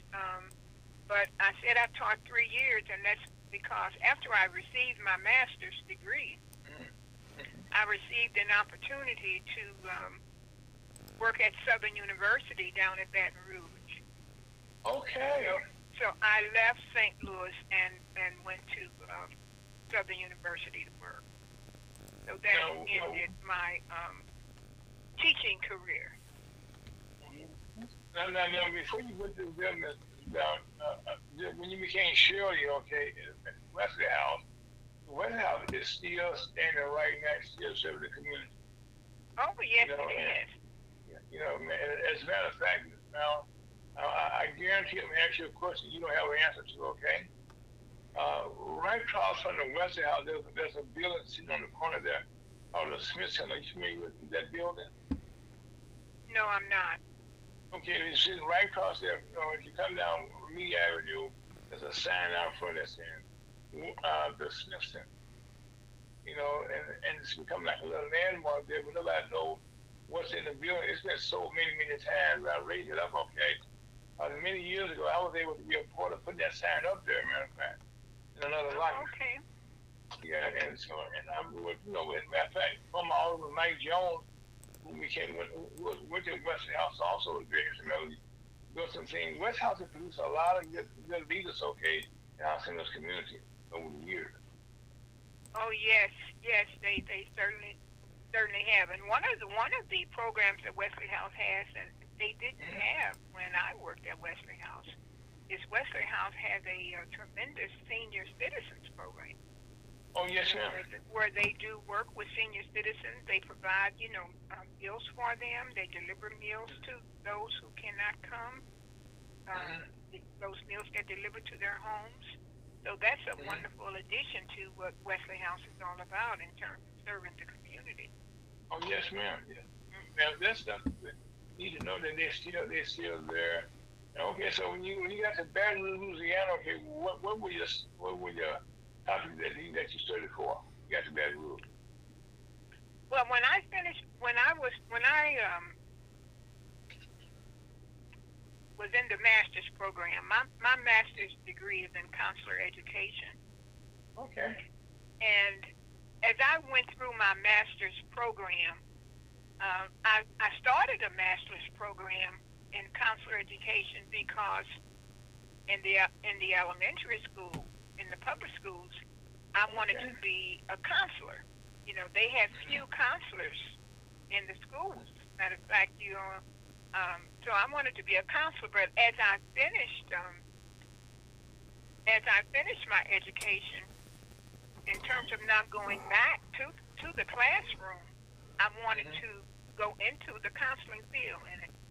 [SPEAKER 4] But I said I taught 3 years, and that's because after I received my master's degree, I received an opportunity to work at Southern University down at Baton Rouge.
[SPEAKER 2] Okay.
[SPEAKER 4] So I left St. Louis and went to Southern University to work. So that ended my teaching career.
[SPEAKER 2] Now, before you went to business, when you became Shirley, at Wesley House, Wesley House is still standing right next to serving the community.
[SPEAKER 4] Oh, yes, it is.
[SPEAKER 2] As a matter of fact, now, I guarantee I'm going to ask you a question you don't have an answer to, okay? Right across from the Wesley House, there's a building sitting on the corner there called the Smith Center. Are you familiar with that building?
[SPEAKER 4] No, I'm not.
[SPEAKER 2] Okay, it's sitting right across there. If you come down Media Avenue, there's a sign out front that says the Smith Center. And it's become like a little landmark there, but nobody knows what's in the building. It's been so many times I raised it up, okay? Many years ago, I was able to be a part of putting that sign up there, matter of fact, in another life.
[SPEAKER 4] Okay.
[SPEAKER 2] Yeah, and I'm with, as a matter of fact, from all over Mike Jones, who went to Wesley House also was very familiar. Doing some things. West House has produced a lot of good leaders, okay, in our St. Louis community over the years.
[SPEAKER 4] Oh yes, they certainly have. And one of the programs that Wesley House has, and they didn't have when I worked at Wesley House, is Wesley House has a tremendous senior citizens program.
[SPEAKER 2] Oh yes, ma'am.
[SPEAKER 4] Where they do work with senior citizens, they provide meals for them. They deliver meals to those who cannot come. Those meals get delivered to their homes. So that's a wonderful addition to what Wesley House is all about in terms of serving the community.
[SPEAKER 2] Oh yes, ma'am. Yeah. Now that's something that you need to know that they're still there. Okay, so when you got to Baton Rouge, Louisiana, okay, what were your topics that you studied for? You got to Baton Rouge.
[SPEAKER 4] Well, when I was in the master's program, my master's degree is in counselor education.
[SPEAKER 2] Okay.
[SPEAKER 4] And as I went through my master's program, I started a master's program in counselor education because in the elementary school, in the public schools, I wanted to be a counselor. You know, they had few counselors in the schools. Matter of fact, so I wanted to be a counselor. But as I finished my education, in terms of not going back to the classroom, I wanted to go into the counseling field.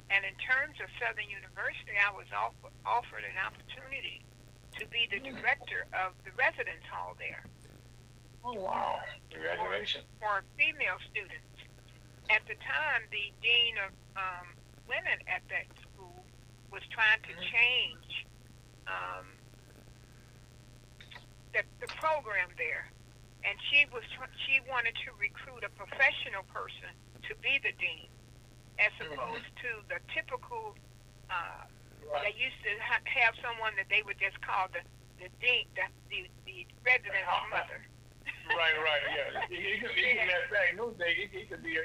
[SPEAKER 4] And in terms of Southern University, I was offered an opportunity to be the director of the residence hall there.
[SPEAKER 2] Oh, wow. Congratulations.
[SPEAKER 4] For female students. At the time, the dean of women at that school was trying to change the program there. And she wanted to recruit a professional person to be the dean, as opposed to the typical. They used to have someone that they would just call the dean, the residence mother.
[SPEAKER 2] Right, yeah. He could be in that fact. No day, he could be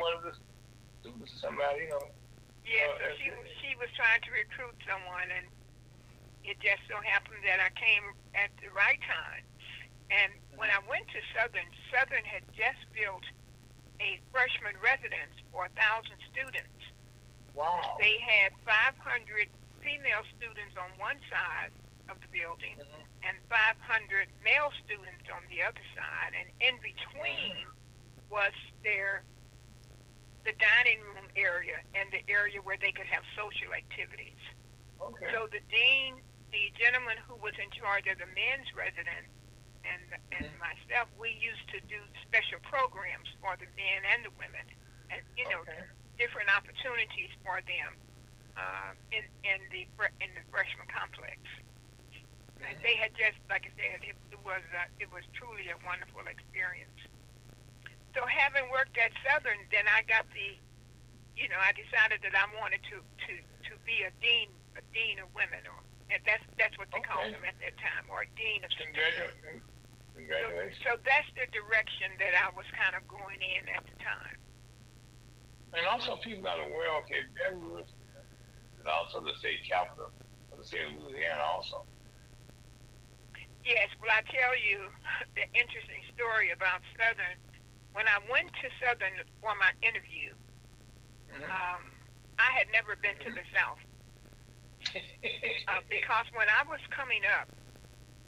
[SPEAKER 2] one of the students or somebody, you know.
[SPEAKER 4] Yeah, so she was trying to recruit someone, and it just so happened that I came at the right time. And when I went to Southern had just built a freshman residence for 1,000 students.
[SPEAKER 2] Wow.
[SPEAKER 4] They had 500 female students on one side of the building and 500 male students on the other side. And in between was the dining room area and the area where they could have social activities.
[SPEAKER 2] Okay.
[SPEAKER 4] So the dean, the gentleman who was in charge of the men's residence, and myself, we used to do special programs for the men and the women, and different opportunities for them in the freshman complex. And they had just, like I said, it was truly a wonderful experience. So having worked at Southern, then I got I decided that I wanted to be a dean of women, and that's what they called them at that time, or a dean of students.
[SPEAKER 2] Congratulations.
[SPEAKER 4] So that's the direction that I was kind of going in at the time.
[SPEAKER 2] And also, people are aware, Baton Rouge is also the state capital of the state of Louisiana also.
[SPEAKER 4] Yes, well, I tell you the interesting story about Southern. When I went to Southern for my interview, I had never been to the South. Because when I was coming up,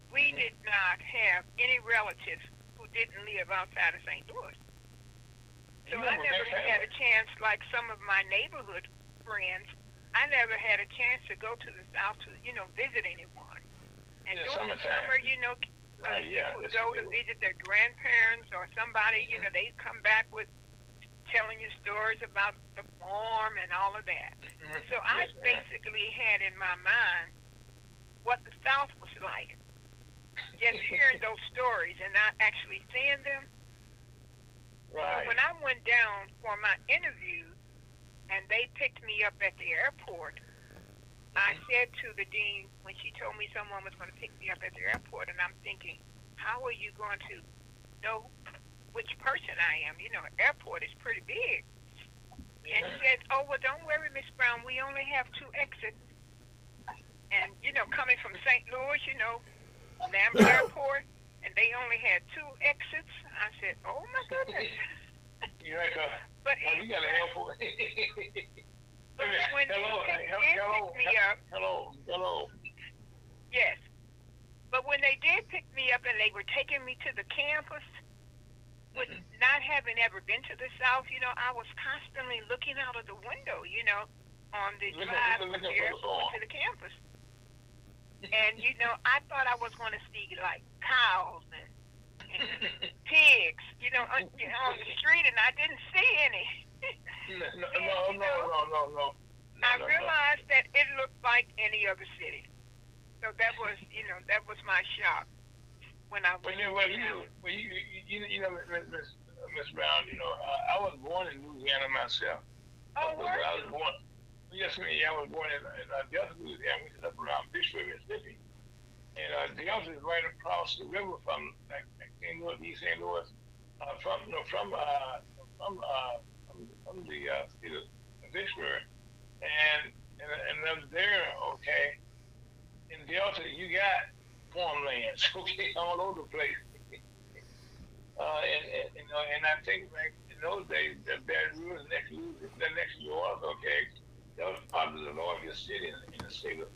[SPEAKER 4] we did not have any relatives who didn't live outside of St. Louis. So I never had a chance, like some of my neighborhood friends, I never had a chance to go to the South to, visit anyone. And during the summer, people would go to visit their grandparents or somebody, they'd come back with telling you stories about the farm and all of that. So I basically had in my mind what the South was like. Just hearing those stories and not actually seeing them.
[SPEAKER 2] Right.
[SPEAKER 4] So when I went down for my interview and they picked me up at the airport, I said to the dean, when she told me someone was going to pick me up at the airport, and I'm thinking, how are you going to know which person I am? Airport is pretty big. And she said, oh, well, don't worry, Miss Brown, we only have 2 exits. And, coming from St. Louis, Lambert Airport, and they only had 2 exits. I said, "Oh my goodness!"
[SPEAKER 2] You got an airport.
[SPEAKER 4] But when they picked me up,
[SPEAKER 2] hello.
[SPEAKER 4] Yes, but when they did pick me up and they were taking me to the campus, with not having ever been to the South, I was constantly looking out of the window, on the drive from the airport to the campus. And, I thought I was going to see, like, cows and pigs, on the street, and I didn't see any.
[SPEAKER 2] No.
[SPEAKER 4] I realized that it looked like any other city. So that was my shock when I went down.
[SPEAKER 2] Miss Brown, I was born in Louisiana myself.
[SPEAKER 4] Oh, were you?
[SPEAKER 2] I was born. Yes, I was born in Delta, Louisiana, which is up around Bishop, Mississippi. And Delta is right across the river from St. Louis, East St. Louis, from state of Vicksburg, and up there, okay, in Delta, you got farmlands, okay, all over the place. And I think like in those days, the Baton Rouge, the next New Orleans, okay, that was probably the largest city in the state of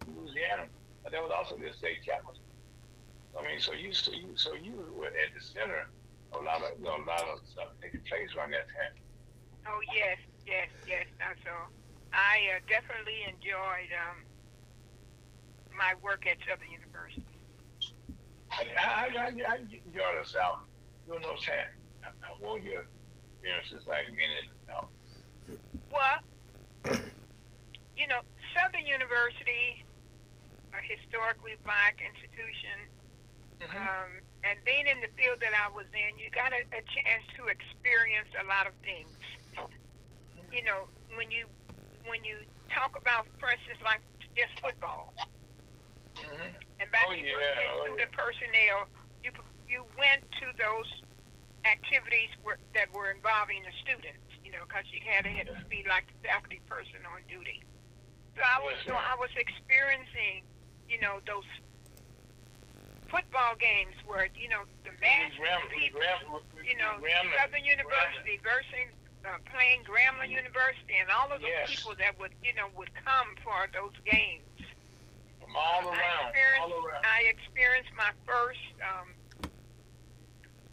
[SPEAKER 2] Louisiana, but that was also the state capital. I mean, so you were at the center of a lot of stuff taking place around that time.
[SPEAKER 4] Oh yes, yes, yes. So I definitely enjoyed my work at Southern University.
[SPEAKER 2] How you enjoy the South during those times? What were your experiences like being in the South?
[SPEAKER 4] Well, Southern University, a historically black institution, and being in the field that I was in, you got a chance to experience a lot of things. When you talk about, for instance, like just football, and back in student personnel, you went to those activities that were involving the students, because you had to be like the faculty person on duty. So I was experiencing, those football games where, the mass people, Southern University versus playing Grambling University, and all of those people that would come for those games.
[SPEAKER 2] From all around.
[SPEAKER 4] I experienced my first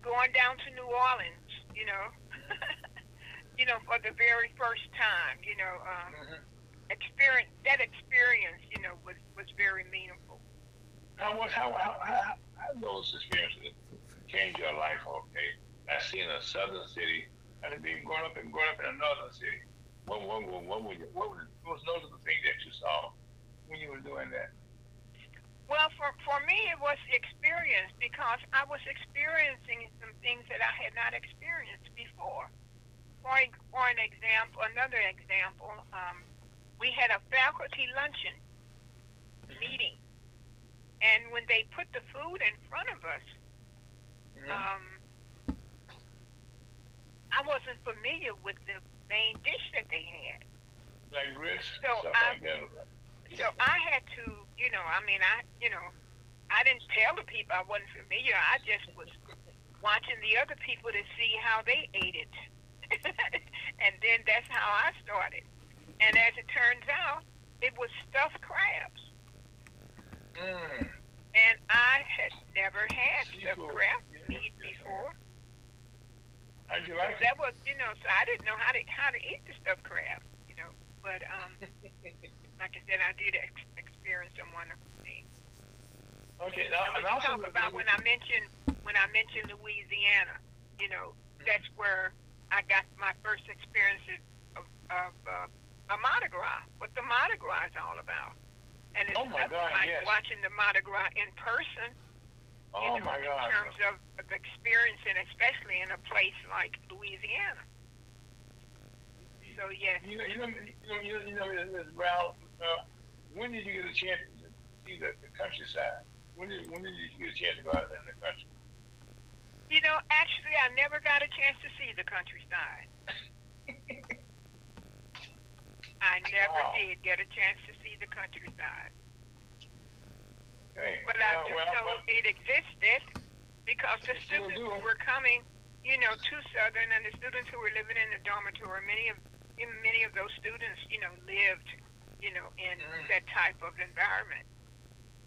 [SPEAKER 4] going down to New Orleans, for the very first time, experience, was very meaningful.
[SPEAKER 2] How those experiences changed your life? Okay, I seen a southern city and being growing up in another city. What was those notable things that you saw when you were doing that?
[SPEAKER 4] Well, for me, it was the experience, because I was experiencing some things that I had not experienced before. For another example, we had a faculty luncheon meeting, and when they put the food in front of us, I wasn't familiar with the main dish that they had.
[SPEAKER 2] Like grits,
[SPEAKER 4] so
[SPEAKER 2] stuff like that.
[SPEAKER 4] So I had to, I didn't tell the people I wasn't familiar. I just was watching the other people to see how they ate it. And then that's how I started. And as it turns out, it was stuffed crabs. And I had never had stuffed crab meat before.
[SPEAKER 2] How'd you like it?
[SPEAKER 4] That was, so I didn't know how to eat the stuffed crab, But like I said, I did experience some wonderful things.
[SPEAKER 2] Okay,
[SPEAKER 4] now when you talk about when I mentioned Louisiana, that's where I got my first experiences of a Mardi Gras. What the Mardi Gras is all about, and it's watching the Mardi Gras in person.
[SPEAKER 2] Oh my God!
[SPEAKER 4] In terms of experiencing, especially in a place like Louisiana. So yes.
[SPEAKER 2] Ms. Brown, when did you get a chance to see the countryside? When did you get a chance to go out in the country?
[SPEAKER 4] Actually, I never got a chance to see the countryside. I never did get a chance to see the countryside.
[SPEAKER 2] Okay.
[SPEAKER 4] But I just know it existed, because the students who were coming, to Southern, and the students who were living in the dormitory, many of those students, lived, in that type of environment.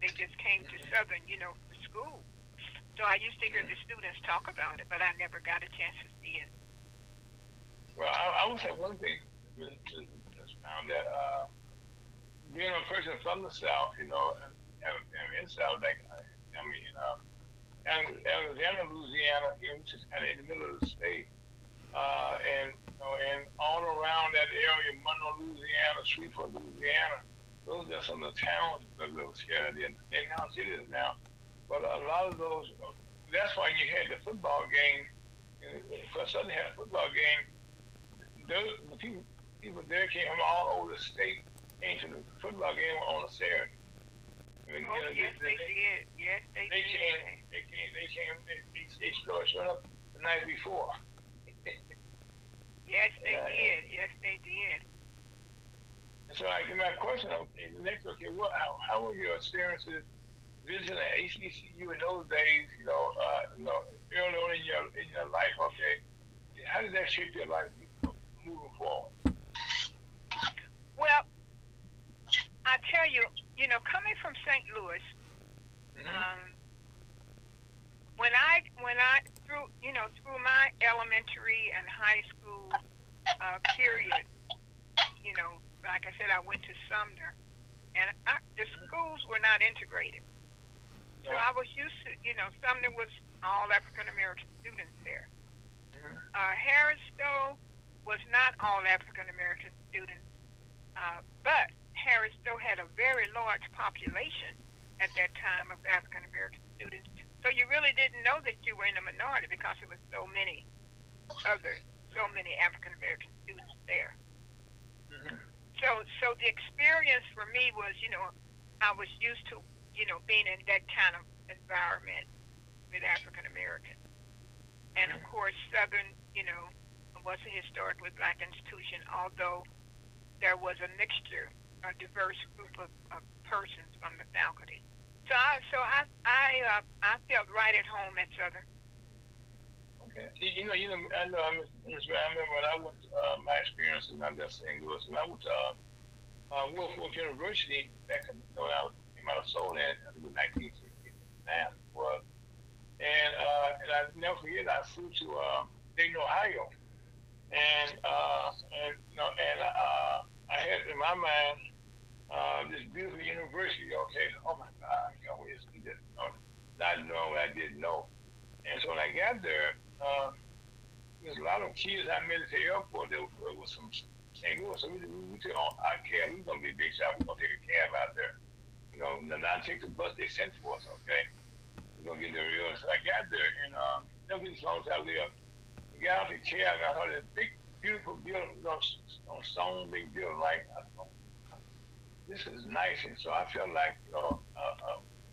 [SPEAKER 4] They just came to Southern, for school. So I used to hear the students talk about it, but I never got a chance to see it.
[SPEAKER 2] Well, I would say one thing just found that being a person from the South, and in South, Alexandria, Louisiana, which is kind of in the middle of the state, and all around that area, Monroe, Louisiana, Shreveport, Louisiana, those are some of the towns that live scattered in. They're now cities now. But a lot of those, that's why you had the football game, because Southern had a football game, the people there came from all over the state, came to the football game on a Saturday.
[SPEAKER 4] Yes, they did. Yes, they did.
[SPEAKER 2] They started showing up the night before.
[SPEAKER 4] Yes, they
[SPEAKER 2] Yeah.
[SPEAKER 4] did. Yes, they did.
[SPEAKER 2] And so, like, my question, okay, the next, okay, how were your experiences visiting HBCU in those days? Early on in your life, okay, how did that shape your life moving forward?
[SPEAKER 4] Well, I tell you, coming from St. Louis,
[SPEAKER 2] Mm-hmm.
[SPEAKER 4] when I through my elementary and high school period, like I said, I went to Sumner, and the schools were not integrated. So I was used to, Sumner was all African American students there.
[SPEAKER 2] Mm-hmm.
[SPEAKER 4] Harris Stowe was not all African American students, but Harris Stowe had a very large population at that time of African American students. So you really didn't know that you were in a minority because there was so many African American students there.
[SPEAKER 2] Mm-hmm.
[SPEAKER 4] So the experience for me was, I was used to, being in that kind of environment with African Americans. And of course, Southern, was a historically black institution, although there was a mixture, a diverse group of persons from the faculty. So I felt right at home at Southern.
[SPEAKER 2] Okay. I know. I remember when I went my experience in St. Louis, when I went to Wilford University back in when I came out of Seoul in 1969 was, and I never forget I flew to Dayton, Ohio, and I had in my mind this beautiful university. Okay, oh my God, I can't wait to see this. Not knowing what I didn't know, and so when I got there. There's a lot of kids I met at the airport that was from St. Louis. So we took on our cab. We was going to be a big shot. We're going to take a cab out there. Not take the bus they sent for us, okay? We're going to get there real. So I got there, and never as long as I lived. We got out the cab, and I saw this big, beautiful building, on stone, big building. Like, this is nice. And so I felt like,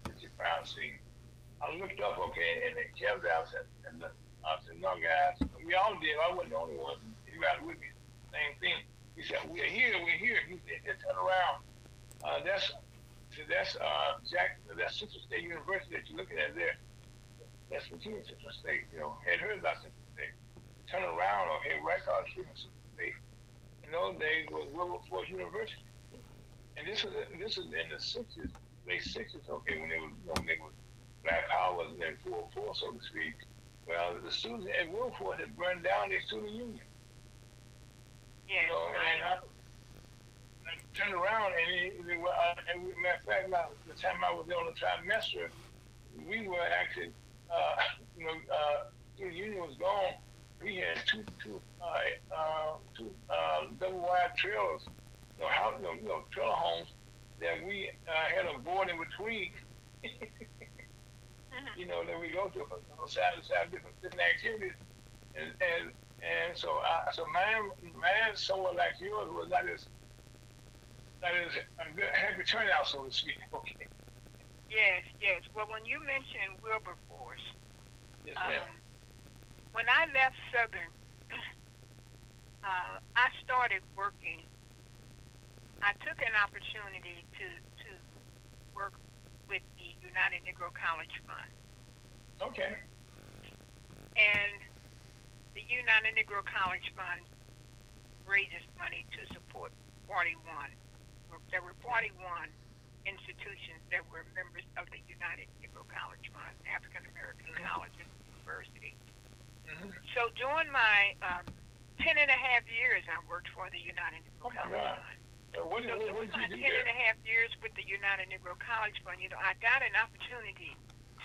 [SPEAKER 2] Richard Brown scene. I looked up, okay, and the cab out and I said, no, guys, we all did. I wasn't the only one. He was with me. Same thing. He said, we're here. He said, turn around. That's Central State University that you're looking at there. That's Virginia Central State. Had heard about Central State. Turn around, okay, right across the street from Central State. In those days was Wilberforce University. And this is in the 60s, late 60s, okay, when they was Black Power was in full force, so to speak. Well, the students at Wilberforce had burned down their student union.
[SPEAKER 4] Yeah.
[SPEAKER 2] And I turned around, and matter of fact, the time I was there on the trimester, we were actually, student union was gone. We had two double wide trailers, trailer homes that we had a board in between. Then we go to side different activities, and so mine somewhat like yours was not as happy turnout, so to speak. Okay.
[SPEAKER 4] Yes. Well, when you mentioned Wilberforce,
[SPEAKER 2] Yes, ma'am.
[SPEAKER 4] When I left Southern, I started working. I took an opportunity to work with the United Negro College Fund.
[SPEAKER 2] Okay.
[SPEAKER 4] And the United Negro College Fund raises money to support 41. There were 41 institutions that were members of the United Negro College Fund, African American colleges and universities. Mm-hmm. So during my 10 and a half years, I worked for the United Negro College Fund.
[SPEAKER 2] What did you do
[SPEAKER 4] 10 and a half years with the United Negro College Fund, I got an opportunity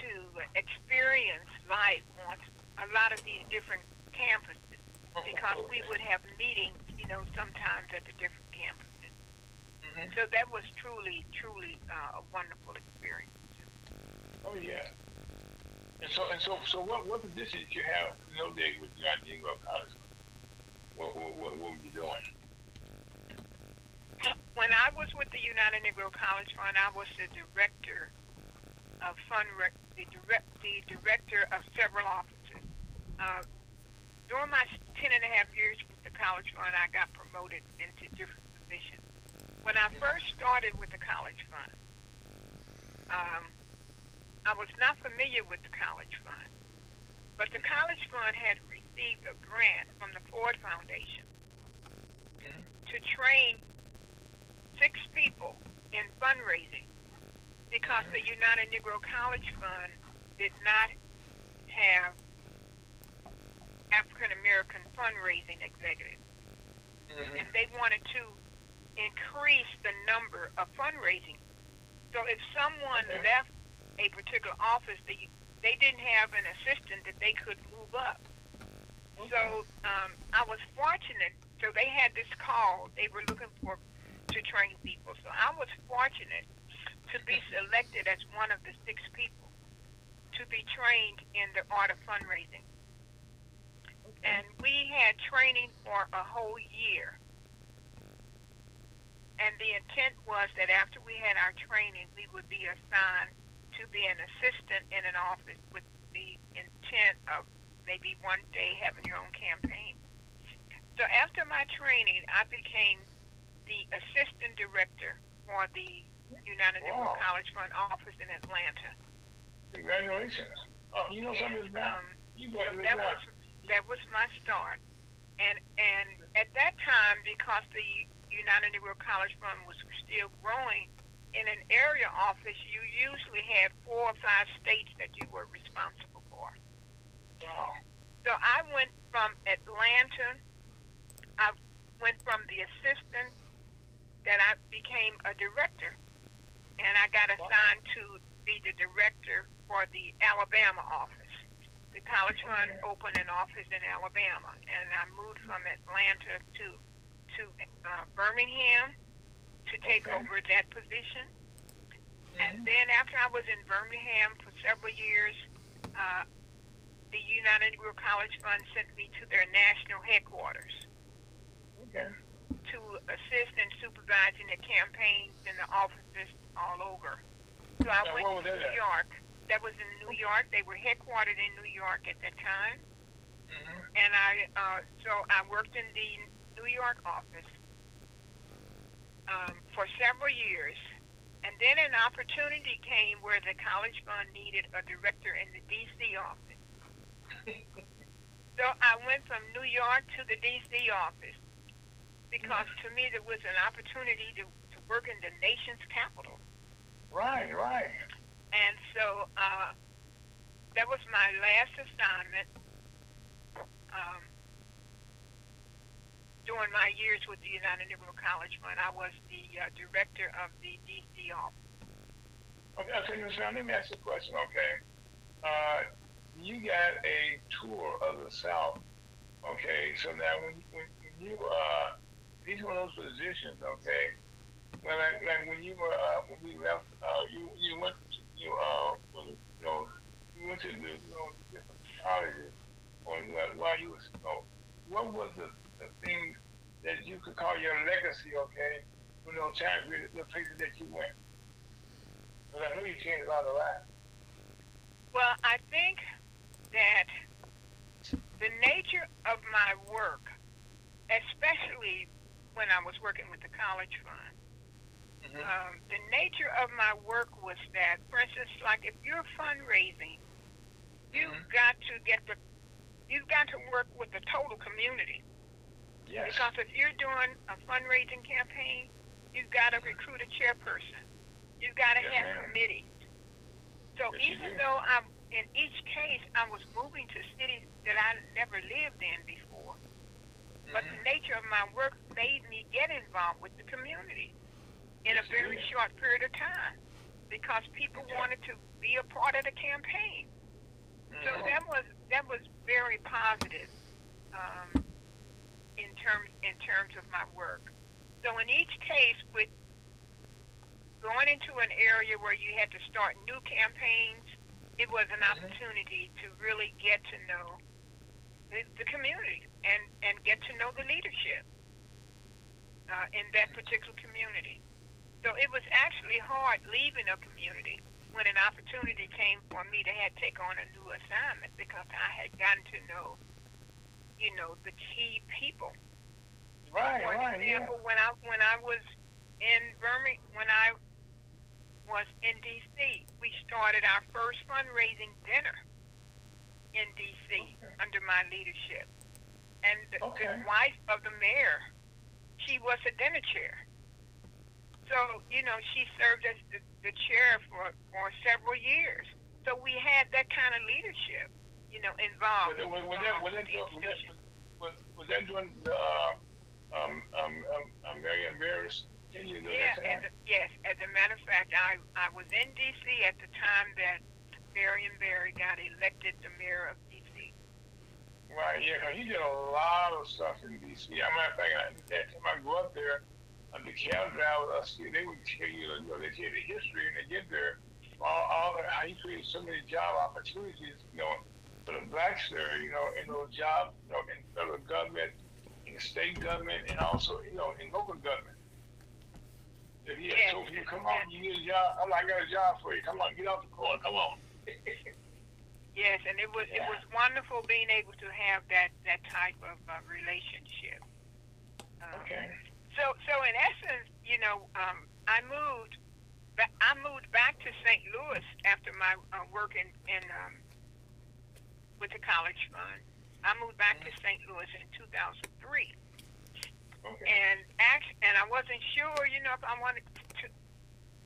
[SPEAKER 4] to experience life on a lot of these different campuses because we would have meetings, sometimes at the different campuses. Mm-hmm. So that was truly a wonderful experience.
[SPEAKER 2] Oh yeah. And so what position did you have in those days with the United Negro College? What were you doing?
[SPEAKER 4] When I was with the United Negro College Fund, I was the director of the director of several offices. During my 10 and a half years with the College Fund, I got promoted into different positions. When I first started with the College Fund, I was not familiar with the College Fund, but the College Fund had received a grant from the Ford Foundation to train 6 people in fundraising because the United Negro College Fund did not have African American fundraising executives. And they wanted to increase the number of fundraising. So if someone left a particular office, they didn't have an assistant that they could move up. So I was fortunate. So they had this call. They were looking to train people. So I was fortunate to be selected as one of the 6 people to be trained in the art of fundraising. And we had training for a whole year. And the intent was that after we had our training, we would be assigned to be an assistant in an office with the intent of maybe one day having your own campaign. So after my training, I became the assistant director for the United Negro College Fund office in Atlanta.
[SPEAKER 2] Congratulations. Oh, you know something about
[SPEAKER 4] that was my start. And at that time, because the United Negro College Fund was still growing, in an area office, you usually had 4 or 5 states that you were responsible for.
[SPEAKER 2] Wow.
[SPEAKER 4] So I went from Atlanta, I went from the assistant that I became a director, and I got assigned to be the director for the Alabama office. The College Fund opened an office in Alabama, and I moved from Atlanta to Birmingham to take over that position. And then after I was in Birmingham for several years, the United Negro College Fund sent me to their national headquarters to assist in supervising the campaigns in the offices all over. So I went to New York. That was in New York. They were headquartered in New York at that time. And so I worked in the New York office for several years. And then an opportunity came where the College Fund needed a director in the D.C. office. So I went from New York to the D.C. office because to me there was an opportunity to work in the nation's capital.
[SPEAKER 2] Right.
[SPEAKER 4] And so that was my last assignment during my years with the United Negro College Fund. I was the director of the D.C. office.
[SPEAKER 2] Okay, let me ask you a question, okay? You got a tour of the South, okay? So now when you, these were those positions, okay? Well, like when you were, when we left, you went to, you went to the, different colleges, or while you was, what was the things that you could call your legacy, okay? From those time periods, the places that you went. Because I know you changed a lot of lives.
[SPEAKER 4] Well, I think that the nature of my work, especially when I was working with the College Fund, the nature of my work was that, for instance, like if you're fundraising, you've got to work with the total community.
[SPEAKER 2] Yes.
[SPEAKER 4] Because if you're doing a fundraising campaign, you've got to recruit a chairperson. You've got to have committees. So even though in each case, I was moving to cities that I never lived in before, but the nature of my work made me get involved with the community in a very short period of time because people wanted to be a part of the campaign. So that was very positive in terms of my work. So in each case, with going into an area where you had to start new campaigns, it was an opportunity to really get to know the community and get to know the leadership in that particular community. So it was actually hard leaving a community when an opportunity came for me to take on a new assignment because I had gotten to know, the key people
[SPEAKER 2] Right,
[SPEAKER 4] For
[SPEAKER 2] right, yeah.
[SPEAKER 4] example, when I was in Birmingham, when I was in D.C., we started our first fundraising dinner in D.C.
[SPEAKER 2] Okay.
[SPEAKER 4] under my leadership, and the
[SPEAKER 2] Okay.
[SPEAKER 4] wife of the mayor, she was a dinner chair. So, she served as the chair for several years. So we had that kind of leadership, involved.
[SPEAKER 2] Was that during the Marion Barris?
[SPEAKER 4] Yeah, yes. As a matter of fact, I was in D.C. at the time that Marion Barry got elected the mayor of D.C.
[SPEAKER 2] Right, yeah, 'cause he did a lot of stuff in D.C. As a matter of fact, that time I grew up there, the cab drivers, they would tell you, they tell the history, and they get there, how he created so many job opportunities, for the blacks there, in those jobs, in federal government, in the state government, and also, in local government. If he had told you, come on, you need a job, I got a job for you, come on, get off the corner, come on.
[SPEAKER 4] Yes, and it was wonderful being able to have that type of relationship.
[SPEAKER 2] Okay.
[SPEAKER 4] So in essence, I moved back to St. Louis after my work in with the college fund. I moved back to St. Louis in 2003,
[SPEAKER 2] Okay.
[SPEAKER 4] and I wasn't sure, if I wanted to.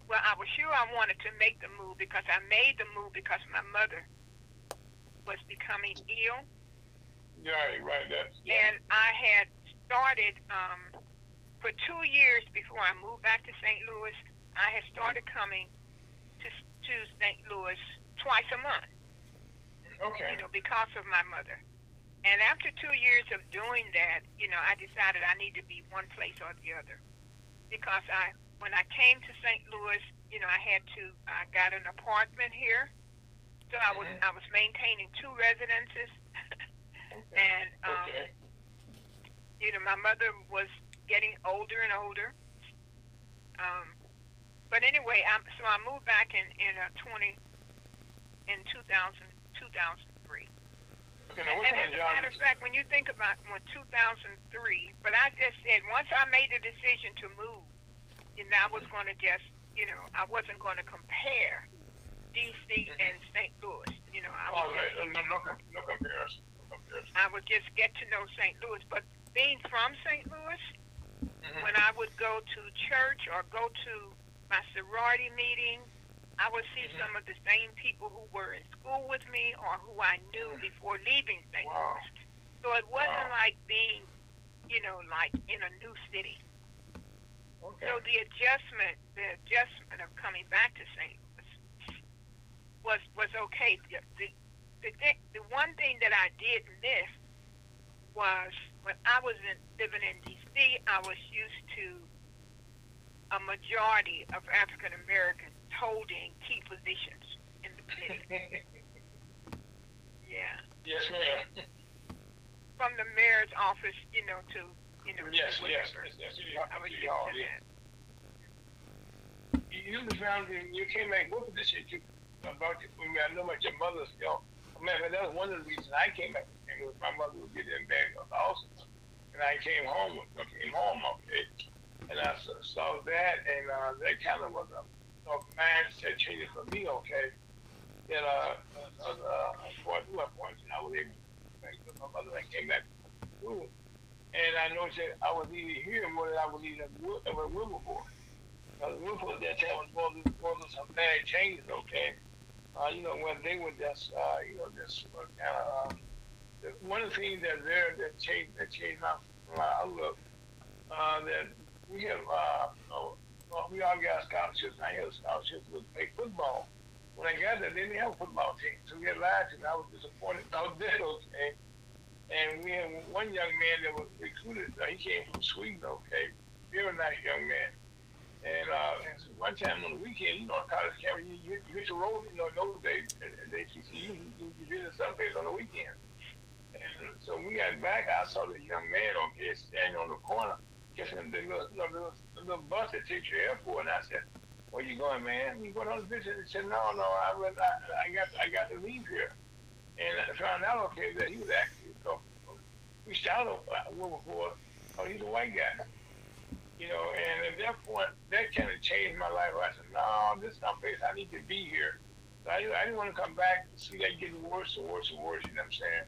[SPEAKER 4] Well, I was sure I wanted to make the move because I made the move because my mother was becoming ill.
[SPEAKER 2] Right.
[SPEAKER 4] And I had started for 2 years before I moved back to St. Louis. I had started coming to St. Louis twice a month.
[SPEAKER 2] Okay.
[SPEAKER 4] Because of my mother. And after 2 years of doing that, I decided I need to be one place or the other. Because when I came to St. Louis, I got an apartment here. So I was maintaining 2 residences. And my mother was getting older and older. But anyway, so I moved back in 2003.
[SPEAKER 2] Okay, now
[SPEAKER 4] And as a matter of fact, when you think about 2003, but I just said once I made the decision to move, I was going to just, I wasn't going to compare D.C. and St. Louis.
[SPEAKER 2] No comparison.
[SPEAKER 4] I would just get to know St. Louis. But being from St. Louis, when I would go to church or go to my sorority meetings, I would see some of the same people who were in school with me or who I knew before leaving St. Louis. So it wasn't like being, like in a new city.
[SPEAKER 2] Okay.
[SPEAKER 4] So the adjustment of coming back to St. Louis was okay. The one thing that I did miss was when I was living in D.C., I was used to a majority of African Americans holding key positions in the city. Yeah.
[SPEAKER 2] Yes, ma'am.
[SPEAKER 4] From the mayor's office, to
[SPEAKER 2] Yes.
[SPEAKER 4] I was used to that.
[SPEAKER 2] You found you came back. What was this shit about? I know about your mother's. Man, that was one of the reasons I came back. Was my mother would get in bed of the house, and I came home. Okay, and I saw that, and that kind of was a mindset change for me. Okay, that point, I was able to make my mother. I came back to school, and I noticed that I was either here more than I was either in Wilberforce. Wilberforce at that time was going through some bad changes. Okay. When they were just, just kind of, one of the things that changed my outlook, that we have, we all got scholarships. I had scholarships to play football. When I got there, they didn't have a football team, so we had lied to me. I was disappointed. I was there, okay. And we had one young man that was recruited. He came from Sweden, okay. Very nice young man. And one time on the weekend, college campus, you hit the road, those days, they teach you visit some days on the weekend. And so we got back, I saw the young man, okay, standing on the corner, kissing the little bus that takes you to the airport. And I said, where you going, man? You going on a visit? He said, no, I got to leave here. And I found out, okay, that he was actually, we started Wilberforce, oh, he's a white guy. And at that point, that kind of changed my life. I said, no, this is not a place I need to be here. So I didn't want to come back and see that getting worse and worse and worse, you know what I'm saying?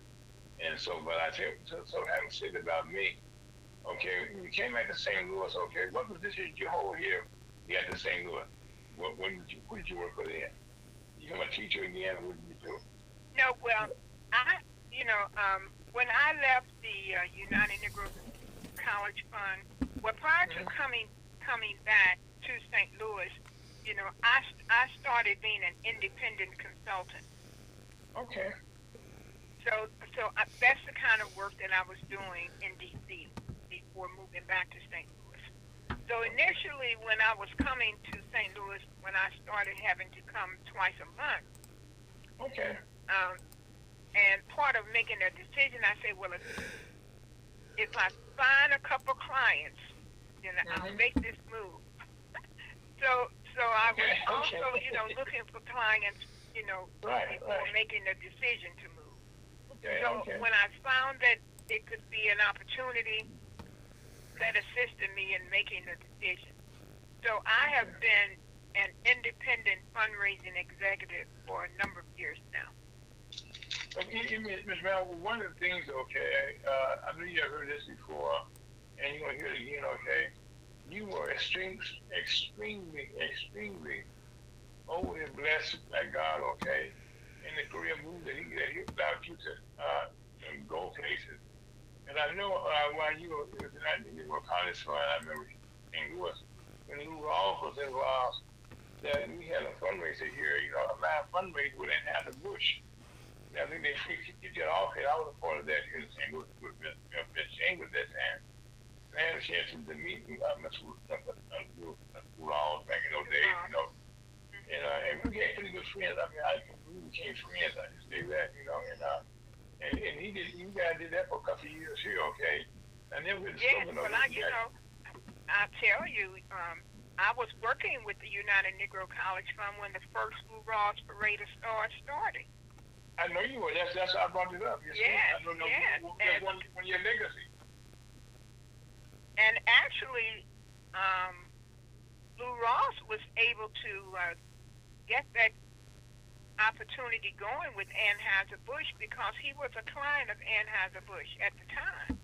[SPEAKER 2] And so, but I tell you, so having said about me, okay, you came back to St. Louis, okay, what position did you hold here? You got to St. Louis. Who did you work with then? You become a teacher again, what did you do?
[SPEAKER 4] No, well, I, when I left the United Negro College Fund, well, prior to coming back to St. Louis, I started being an independent consultant.
[SPEAKER 2] Okay.
[SPEAKER 4] So that's the kind of work that I was doing in D.C. before moving back to St. Louis. So initially, when I was coming to St. Louis, when I started having to come twice a month,
[SPEAKER 2] Okay.
[SPEAKER 4] And part of making a decision, I say, well, if I find a couple clients, then I'll make this move. So I was also, looking for clients, before making a decision to move.
[SPEAKER 2] Okay.
[SPEAKER 4] So when I found that it could be an opportunity, that assisted me in making the decision. So I have been an independent fundraising executive for a number of years now.
[SPEAKER 2] Ms. Mel, one of the things, okay, I know you have heard this before, and you're going to hear it again, okay? You were extremely overly blessed by God, okay, in the career move that He allowed you to go places. And I know while you were college fund, I remember in Louis, when Lou Lyles was involved, that we had a fundraiser here, a live fundraiser with Anheuser-Busch. I think they kicked it off here. I was a part of that here in St. Louis with Miss Chambers that time. I had a chance to meet Miss Lyles back in those days, and we became pretty good friends. I mean, we became friends. I just say that, and you guys did that for a couple of years here, okay? And then we
[SPEAKER 4] I tell you, I was working with the United Negro College Fund when the first Blue Ross Parade of Stars started.
[SPEAKER 2] I know you were. That's how I brought it up.
[SPEAKER 4] Yes,
[SPEAKER 2] I don't know. That's one of your legacy.
[SPEAKER 4] And actually, Lou Ross was able to get that opportunity going with Anheuser-Busch because he was a client of Anheuser-Busch at the time.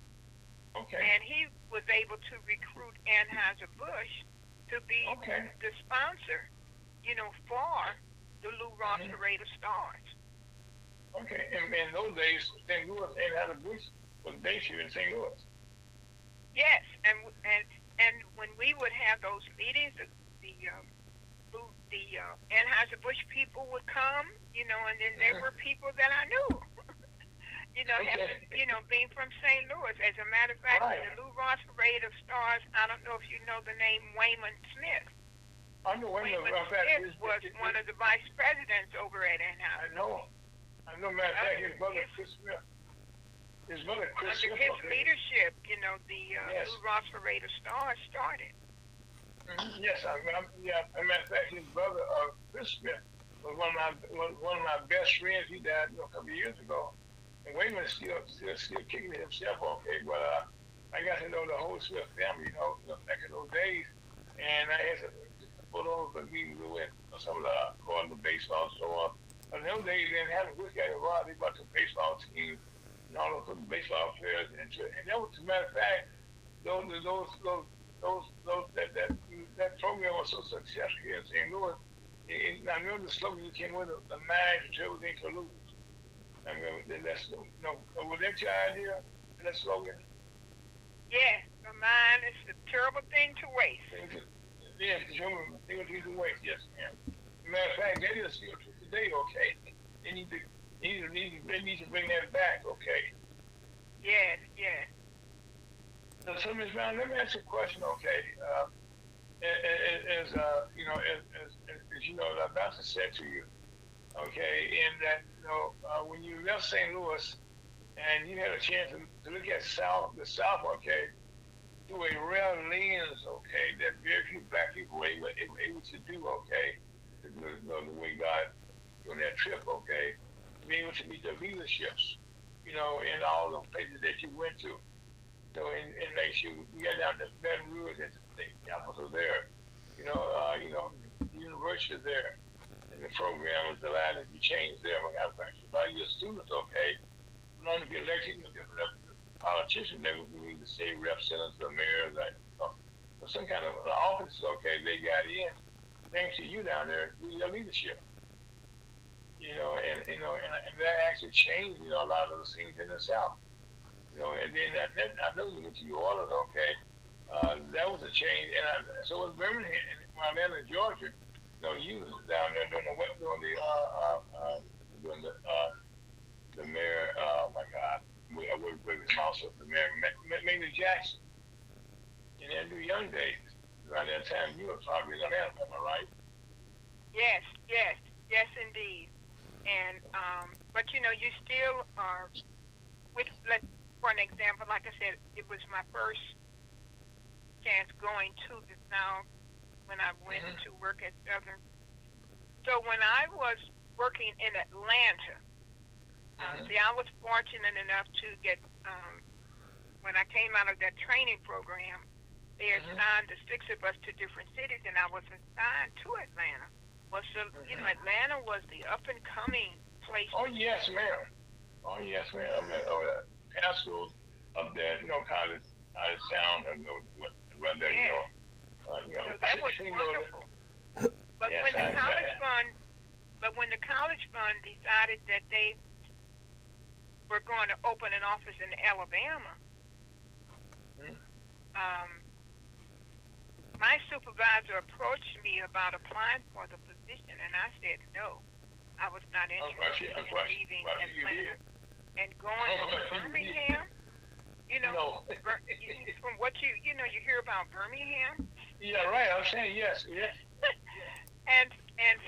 [SPEAKER 2] Okay.
[SPEAKER 4] And he was able to recruit Anheuser-Busch to be the sponsor, for the Lou Ross Parade of Stars.
[SPEAKER 2] Okay, and in those days, St. Louis Anheuser-Busch was based here in St. Louis.
[SPEAKER 4] Yes, and when we would have those meetings, the Anheuser-Busch people would come, and then there were people that I knew, being from St. Louis. As a matter of fact, the Lou Ross Parade of Stars, I don't know if you know the name Wayman Smith.
[SPEAKER 2] I know Wayman
[SPEAKER 4] Smith was one of the vice presidents over at Anheuser-Busch.
[SPEAKER 2] I know, matter of fact, his brother Chris Smith.
[SPEAKER 4] Under his leadership, the Lou Ross Parade of Stars started.
[SPEAKER 2] Yes, as a matter of fact, his brother Chris Smith was one of my best friends. He died a couple of years ago, and Wayman is still kicking it himself. Okay, but I got to know the whole Smith family, back in those days, and I had to put on the meeting with some of the Cardinal baseball and so on. In those days, they didn't have a good guy involved. They brought the baseball team and all those baseball players into it. And that was, as a matter of fact, that program was so successful here in St. Louis. I remember the slogan you came with, the mind to everything to lose. I remember that's was that your idea? That slogan?
[SPEAKER 4] Yes, the mind is a terrible thing to waste.
[SPEAKER 2] Yes, the human thing to waste. Yes, ma'am. Matter of fact, that is still true today. Okay, they need to bring that back. Okay.
[SPEAKER 4] Yes.
[SPEAKER 2] So, Ms. Brown, let me ask you a question. Okay, as the ambassador said to you, okay, in that when you left St. Louis and you had a chance to look at the South, okay, through a rare lens, okay, that very few black people were able to do, okay. The way God on that trip, okay, be able to meet the leaderships, in all the places that you went to. So in make sure we got down to Baton Rouge, and the capital there. University there. And the program was allowed to be changed there. We got back to a lot of your students, okay. As long as the election, the politician, they would need the state rep, senator, mayor, like, some kind of office, okay, they got in. Thanks to you down there, your leadership. And that actually changed, a lot of those things in the South. And then I know we went to New Orleans, okay. That was a change, and so was Birmingham, when I lived in Georgia. You was down there doing the mayor. Oh my God, we was also the mayor, Mayor Jackson, in their young days. Around that time, you were probably in Atlanta, am I right?
[SPEAKER 4] Yes, indeed. And but you still are. For an example, like I said, it was my first chance going to the South when I went to work at Southern. So when I was working in Atlanta, I was fortunate enough to get, when I came out of that training program, they assigned the 6 of us to different cities, and I was assigned to Atlanta. Atlanta was the up-and-coming place.
[SPEAKER 2] Oh, yes, ma'am. I met Pascal up there, college sound, and right there,
[SPEAKER 4] So that was wonderful. But when the college fund decided that they were going to open an office in Alabama, my supervisor approached me about applying for the position, and I said no. I was not interested in leaving Atlanta and going to Birmingham. From what you hear about Birmingham.
[SPEAKER 2] Yeah, right. I'm saying yes.
[SPEAKER 4] And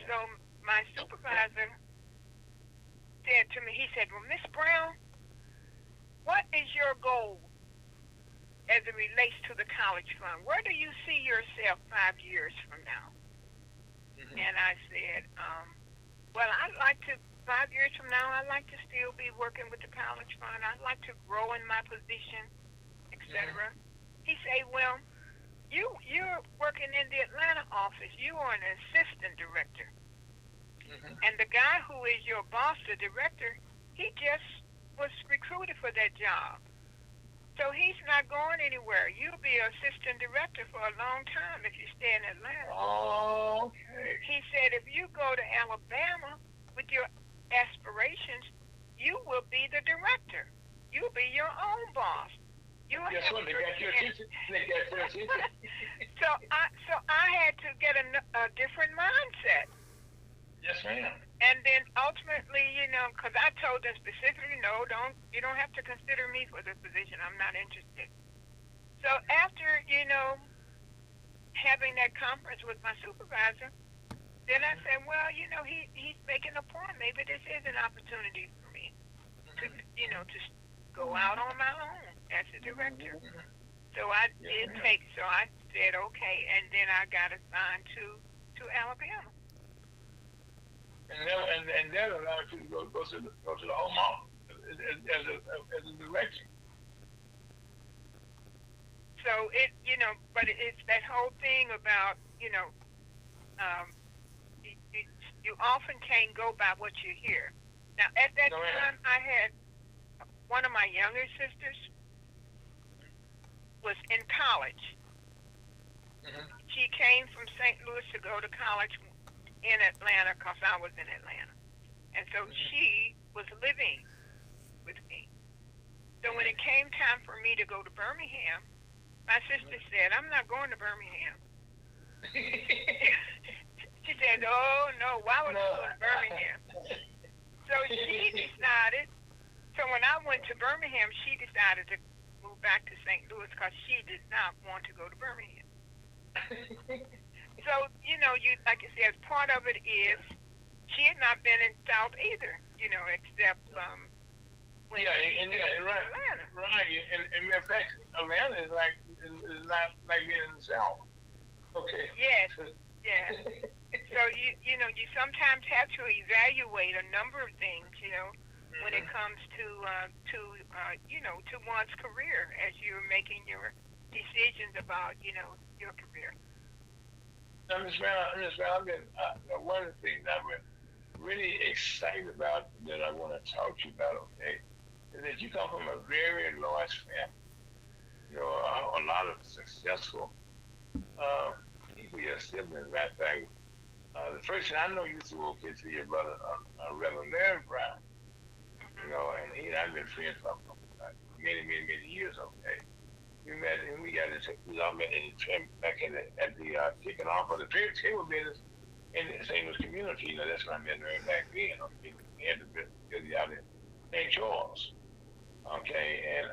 [SPEAKER 4] so my supervisor said to me, he said, "Well, Miss Brown, what is your goal as it relates to the college fund? Where do you see yourself 5 years from now?" And I said, well, I'd like to, 5 years from now, I'd like to still be working with the college fund. I'd like to grow in my position, etc. He said, well, you're working in the Atlanta office. You are an assistant director. And the guy who is your boss, the director, he just was recruited for that job. So he's not going anywhere. You'll be an assistant director for a long time if you stay in Atlanta.
[SPEAKER 2] Oh, okay.
[SPEAKER 4] He said if you go to Alabama with your aspirations, you will be the director. You'll be your own boss.
[SPEAKER 2] Guess what? They got your attention.
[SPEAKER 4] So I had to get a different mindset.
[SPEAKER 2] Yes, ma'am.
[SPEAKER 4] And then ultimately, because I told them specifically, no, you don't have to consider me for this position. I'm not interested. So after, having that conference with my supervisor, then I said, well, he's making a point. Maybe this is an opportunity for me to, to go out on my own as a director. So I said, okay. And then I got assigned to Alabama.
[SPEAKER 2] And that allowed you to go to the home office as a director.
[SPEAKER 4] So but it's that whole thing about, you often can't go by what you hear. Now, at that time, I had one of my younger sisters was in college. She came from St. Louis to go to college in Atlanta because I was in Atlanta. And so she was living with me. So when it came time for me to go to Birmingham, my sister said, I'm not going to Birmingham. She said, oh, no, why would I go to Birmingham? So she decided, so when I went to Birmingham, she decided to move back to St. Louis because she did not want to go to Birmingham. So, you like I said, part of it is she had not been in South either, except when
[SPEAKER 2] right. Atlanta. Right. And in fact, Atlanta is not like being in the South. Okay.
[SPEAKER 4] Yes. Yeah. So you sometimes have to evaluate a number of things, when it comes to to one's career as you're making your decisions about your career.
[SPEAKER 2] Miss Brown, I've been one of the things I've been really excited about that I want to talk to you about, okay, is that you come from a very large family. A lot of successful people, your siblings. Matter of fact, the first thing I know you through, okay, to your brother, Reverend Larry Brown. And he and I've been friends for many, many, many years, okay. We met and we all met back at the kicking off of the table business in the St. Louis community. That's when I met her back then. Okay, we had to visit out in St. Charles. Okay, and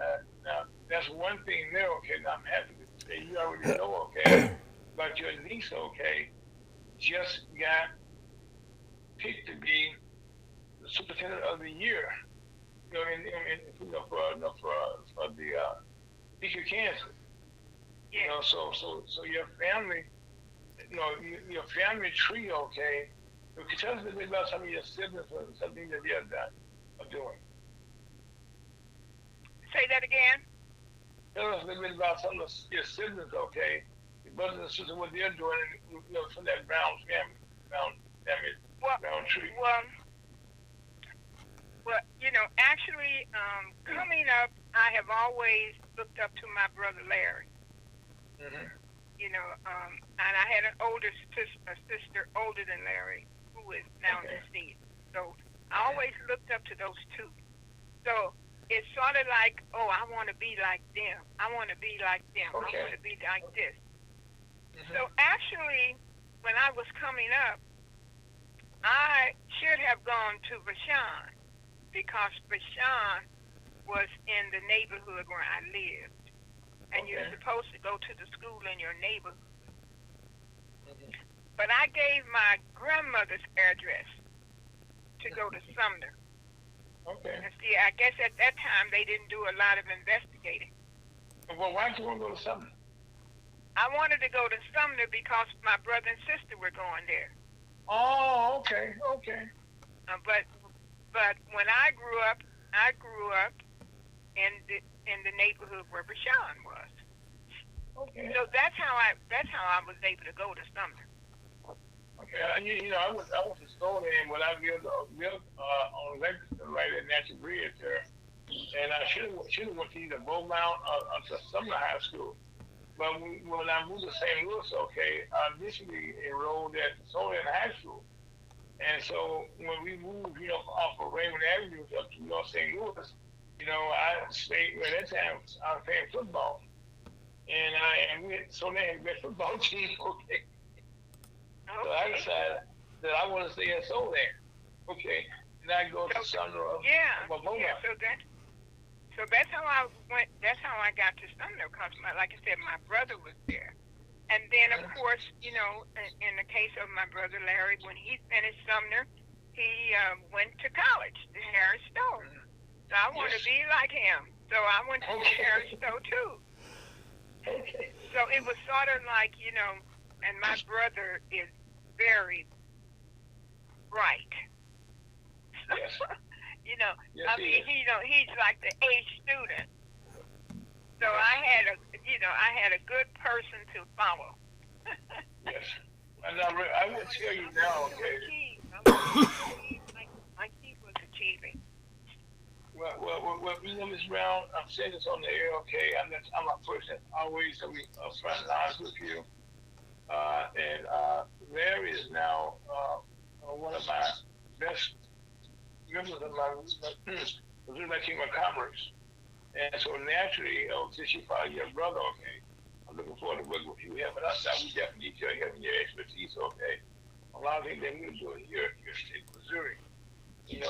[SPEAKER 2] now that's one thing there. Okay, now I'm happy to say you already know. Okay, about your niece. Okay, just got picked to be the superintendent of the year. For the Beaker, Kansas.
[SPEAKER 4] Yeah.
[SPEAKER 2] So your family, your family tree, okay. Can you tell us a little bit about some of your siblings and something that they're doing?
[SPEAKER 4] Say that again.
[SPEAKER 2] Tell us a little bit about some of your siblings, okay. Your brothers and sisters, what they're doing, from that Brown family, Brown tree.
[SPEAKER 4] Well, actually, coming up, I have always looked up to my brother Larry.
[SPEAKER 2] Mm-hmm.
[SPEAKER 4] And I had an older sister older than Larry, who is now deceased. So I always looked up to those two. So it's sort of like, I want to be like them. I want to be like them.
[SPEAKER 2] Okay.
[SPEAKER 4] I want to be like this.
[SPEAKER 2] Mm-hmm.
[SPEAKER 4] So actually, when I was coming up, I should have gone to Vashon, because Vashon was in the neighborhood where I lived. And you're supposed to go to the school in your neighborhood.
[SPEAKER 2] Mm-hmm.
[SPEAKER 4] But I gave my grandmother's address to go to Sumner.
[SPEAKER 2] Okay.
[SPEAKER 4] And see, I guess at that time they didn't do a lot of investigating.
[SPEAKER 2] Well, why did you want to go to Sumner?
[SPEAKER 4] I wanted to go to Sumner because my brother and sister were going there.
[SPEAKER 2] Oh, okay.
[SPEAKER 4] But when I grew up in the neighborhood where Vashon was.
[SPEAKER 2] Okay.
[SPEAKER 4] So that's how I was able to go to Sumner.
[SPEAKER 2] Okay. I went to school there, but I lived on Lexington, right at Natural Bridge there, and I should have went to either Beaumont or to Sumner High School. But when I moved to St. Louis, okay, I initially enrolled at Solian High School. And so when we moved, off of Raymond Avenue up to North St. Louis, I stayed, at that time, I was playing football. And we had so many great football team, okay. So I decided that I want to stay in Solian, okay. And I go to Sumner of Beaumont.
[SPEAKER 4] Yeah, so that's how I went, that's how I got to Sumner, because, like I said, my brother was there. And then, of course, in the case of my brother Larry, when he finished Sumner, he went to college, to Harris Stowe. So I wanted to be like him. So I went to Harris Stowe, too.
[SPEAKER 2] Okay.
[SPEAKER 4] So it was sort of like, and my brother is very bright.
[SPEAKER 2] Yes. Yes,
[SPEAKER 4] I mean, he's like the A student. So I had a good person to follow.
[SPEAKER 2] Yes. And I will tell you now, okay.
[SPEAKER 4] My key was achieving.
[SPEAKER 2] Well, Ms. Brown, I'm saying this on the air, okay. I'm a person always upfront and honest with you. And Larry is now one of my best members of my team of commerce. And so naturally, since you probably your brother, okay, I'm looking forward to working with you. Helping us out. We definitely need your help and your expertise, okay. A lot of things that we're doing here in state of Missouri. And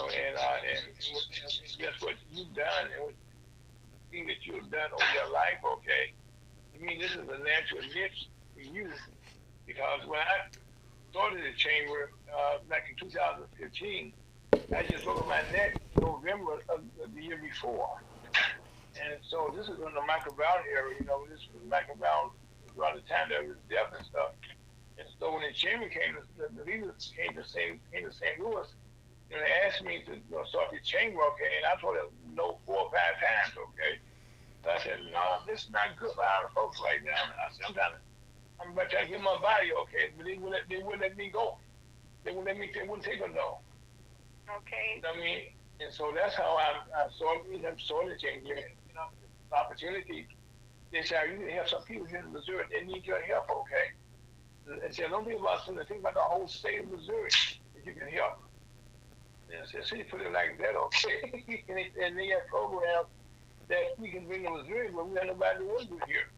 [SPEAKER 2] guess what you've done and what thing that you've done over your life, okay. I mean, this is a natural niche for you, because when I started the chamber back in 2015, I just broke my neck in November of the year before. And so this is in the Michael Brown area, this was Michael Brown around the time that was death and stuff. And so when the chamber came, the leaders came to St. Louis, And they asked me to start the chamber, okay, and I told them no 4 or 5 times, okay. So I said, no, this is not good for our folks right now. I said, I'm about to get my body, okay, but they wouldn't let me go. They wouldn't take a no.
[SPEAKER 4] Okay.
[SPEAKER 2] You know what I mean? And so that's how I saw the change, you know, the opportunity. They said, you have some people here in Missouri, they need your help, okay? And said, don't think about something, think about the whole state of Missouri that you can help. And I said, so you put it like that, okay? and they got programs that we can bring to Missouri, but we got nobody to work with here.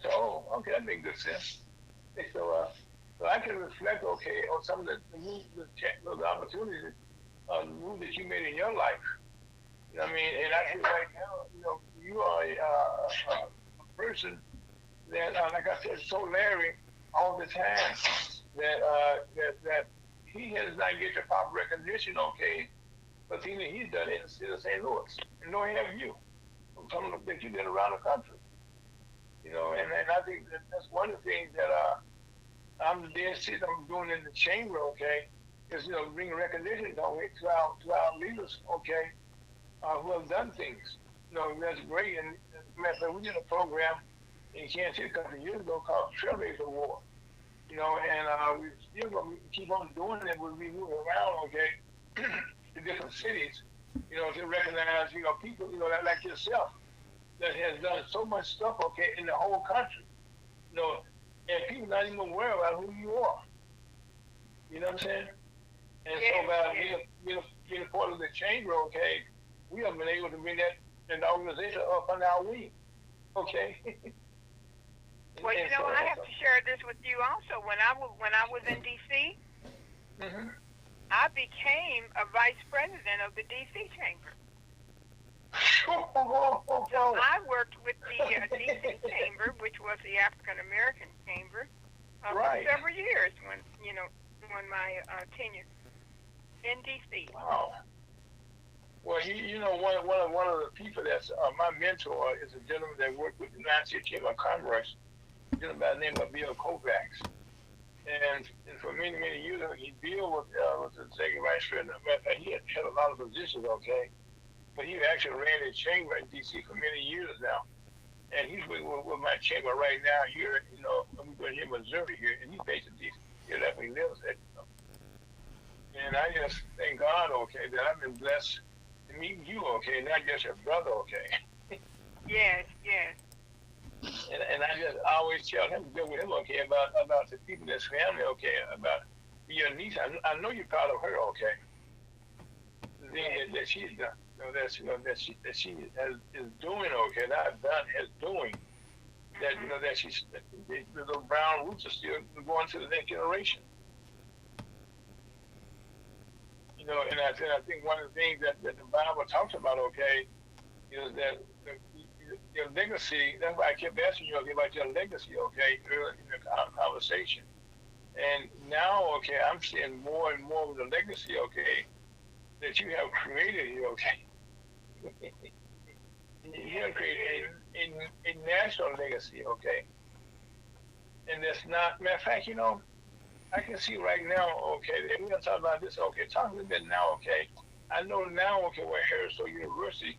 [SPEAKER 2] So, okay, that makes good sense. And so I can reflect, okay, on some of the opportunities, the move that you made in your life. You know what I mean? And I feel right now, you know, you are a person that, like I said, so Larry all the time that he has not get the proper recognition, okay, but he's done it in the city of St. Louis, and nor have you. From some of the things you did around the country, you know, and I think that's one of the things that I'm doing in the chamber, okay, is, you know, bringing recognition, to our leaders, okay, who have done things. You know, that's great. And we did a program in Kansas City a couple of years ago called Trailblazer Award. You know, and we still going to keep on doing it. We'll be moving around, okay, to different cities, you know, to recognize, you know, people, you know, like yourself, that has done so much stuff, okay, in the whole country. You know, and people not even aware about who you are. You know what I'm saying? And so by being a part of the chamber, okay, we have been able to bring that in the organization up under our wing. Okay.
[SPEAKER 4] Well, you know, I have to share this with you also. When I was in D.C., I became a vice president of the D.C. chamber. So I worked with the D.C. chamber, which was the African American chamber, for several years when my tenure in D.C.
[SPEAKER 2] Wow. Well, you know, one of the people that's my mentor is a gentleman that worked with the United States Chamber of Commerce, a gentleman by the name of Bill Kovacs. And for many years, Bill was the executive vice president. He had a lot of positions, okay, but he actually ran the chamber in D.C. for many years now. And he's with my chamber right now here, you know, we're here in Missouri here, and he's based in D.C. Here, that's where he lives at. And I just thank God, okay, that I've been blessed to meet you, okay, not just your brother, okay.
[SPEAKER 4] Yes.
[SPEAKER 2] And I always tell him to go with him, okay, about the people in his family, okay, about your niece. I know you're proud of her, okay. The thing that she's done, that she is doing, okay, not done, is doing. That that she's the little brown roots are still going to the next generation. You know, and I think one of the things that the Bible talks about, okay, is that your legacy. That's why I kept asking you, okay, about your legacy, okay, earlier in the conversation. And now, okay, I'm seeing more and more of the legacy, okay, that you have created here, okay. You have created a national legacy, okay. And that's not, matter of fact, you know, I can see right now, okay, and we're going to talk about this, okay, talk a little bit now, okay. I know now, okay, we're at Harrisville University.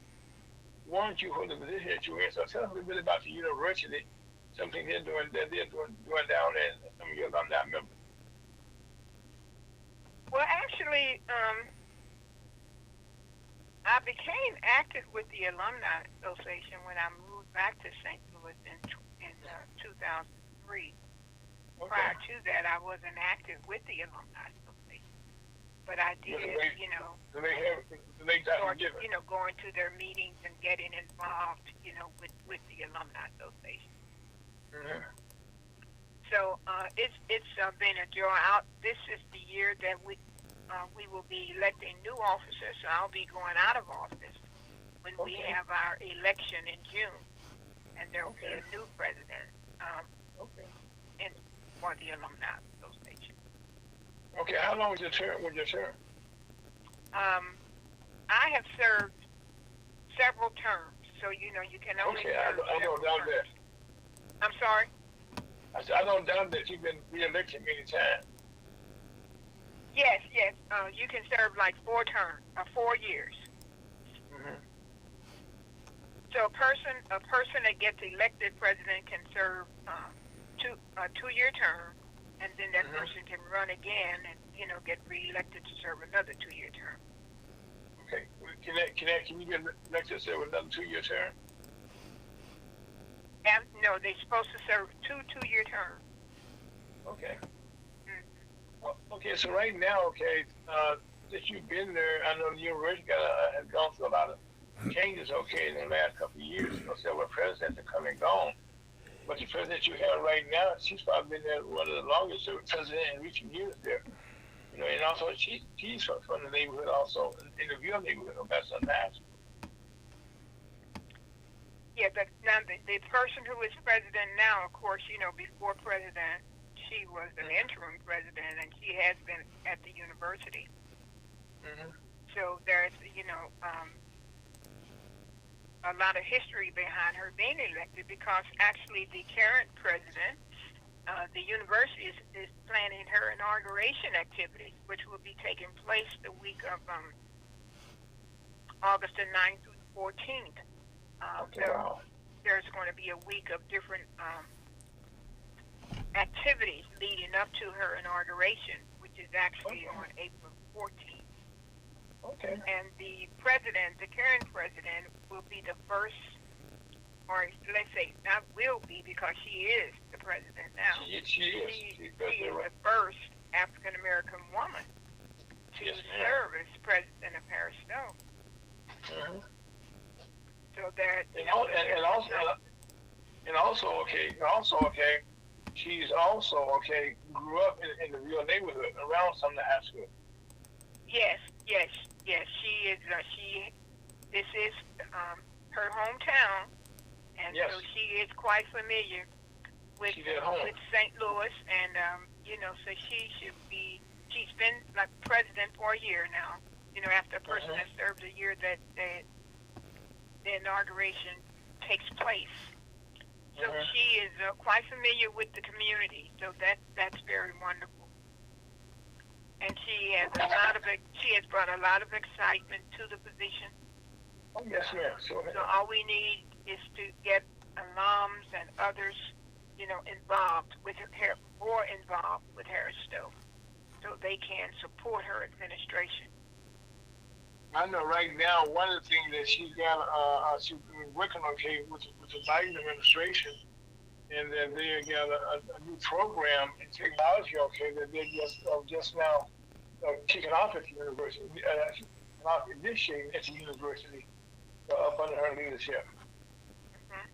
[SPEAKER 2] Weren't you for the position that you're in? So tell us a little bit about the university, something they're doing down there, some of your alumni members.
[SPEAKER 4] Well, actually, I became active with the Alumni Association when I moved back to St. Louis in 2003. Okay. Prior to that, I wasn't active with the Alumni Association, but I did, going to their meetings and getting involved, with the Alumni Association.
[SPEAKER 2] Mm-hmm.
[SPEAKER 4] So it's been a joy. This is the year that we will be electing new officers. So I'll be going out of office when we have our election in June, and there will be a new president. For the Alumni Association.
[SPEAKER 2] Okay, how long was your term?
[SPEAKER 4] I have served several terms, so you can only.
[SPEAKER 2] Okay, I don't doubt that.
[SPEAKER 4] I'm sorry.
[SPEAKER 2] I don't doubt that you've been re-elected many times.
[SPEAKER 4] Yes. you can serve like 4 years.
[SPEAKER 2] Mm-hmm.
[SPEAKER 4] So a person that gets elected president can serve a 2-year term, and then that person can run again and get reelected to serve another 2-year term.
[SPEAKER 2] Okay. Can you get elected to serve another 2-year term?
[SPEAKER 4] And no, they're supposed to serve 2-year terms.
[SPEAKER 2] Okay. Well, okay. So right now, okay, that you've been there, I know the university has gone through a lot of changes, okay, in the last couple of years. Several presidents have come and gone. But the president you have right now, she's probably been there one of the longest serving president in recent years there. And also she's from the neighborhood also, in the real neighborhood of West Mass.
[SPEAKER 4] Yeah, but now the person who is president now, of course, before president, she was an interim president, and she has been at the university.
[SPEAKER 2] Mm-hmm.
[SPEAKER 4] So there's, a lot of history behind her being elected, because actually the current president, the university is planning her inauguration activities, which will be taking place the week of August the 9th through the 14th.
[SPEAKER 2] Wow.
[SPEAKER 4] There's going to be a week of different activities leading up to her inauguration, which is actually on April 14th.
[SPEAKER 2] Okay.
[SPEAKER 4] And the current president, will be the first, or let's say not will be, because she is the president now.
[SPEAKER 2] She is.
[SPEAKER 4] She is the first African American woman to serve as president of Harris Stowe.
[SPEAKER 2] Mm-hmm.
[SPEAKER 4] So that
[SPEAKER 2] also she's also grew up in the real neighborhood around Sumner High School.
[SPEAKER 4] Yes. She is. This is her hometown, and so she is quite familiar with St. Louis, and so she should be. She's been like president for a year now. After a person has served a year that the inauguration takes place. So she is quite familiar with the community. So that's very wonderful. And she has brought a lot of excitement to the position.
[SPEAKER 2] Oh, yes, ma'am. Sure.
[SPEAKER 4] So all we need is to get alums and others, involved with Harris Stowe, so they can support her administration.
[SPEAKER 2] I know right now one of the things that she's got, she's been working on, with the Biden administration, and then they got a new program in technology, that they just now kicking off at the university, initiating at the university up under her leadership.
[SPEAKER 4] Mm-hmm.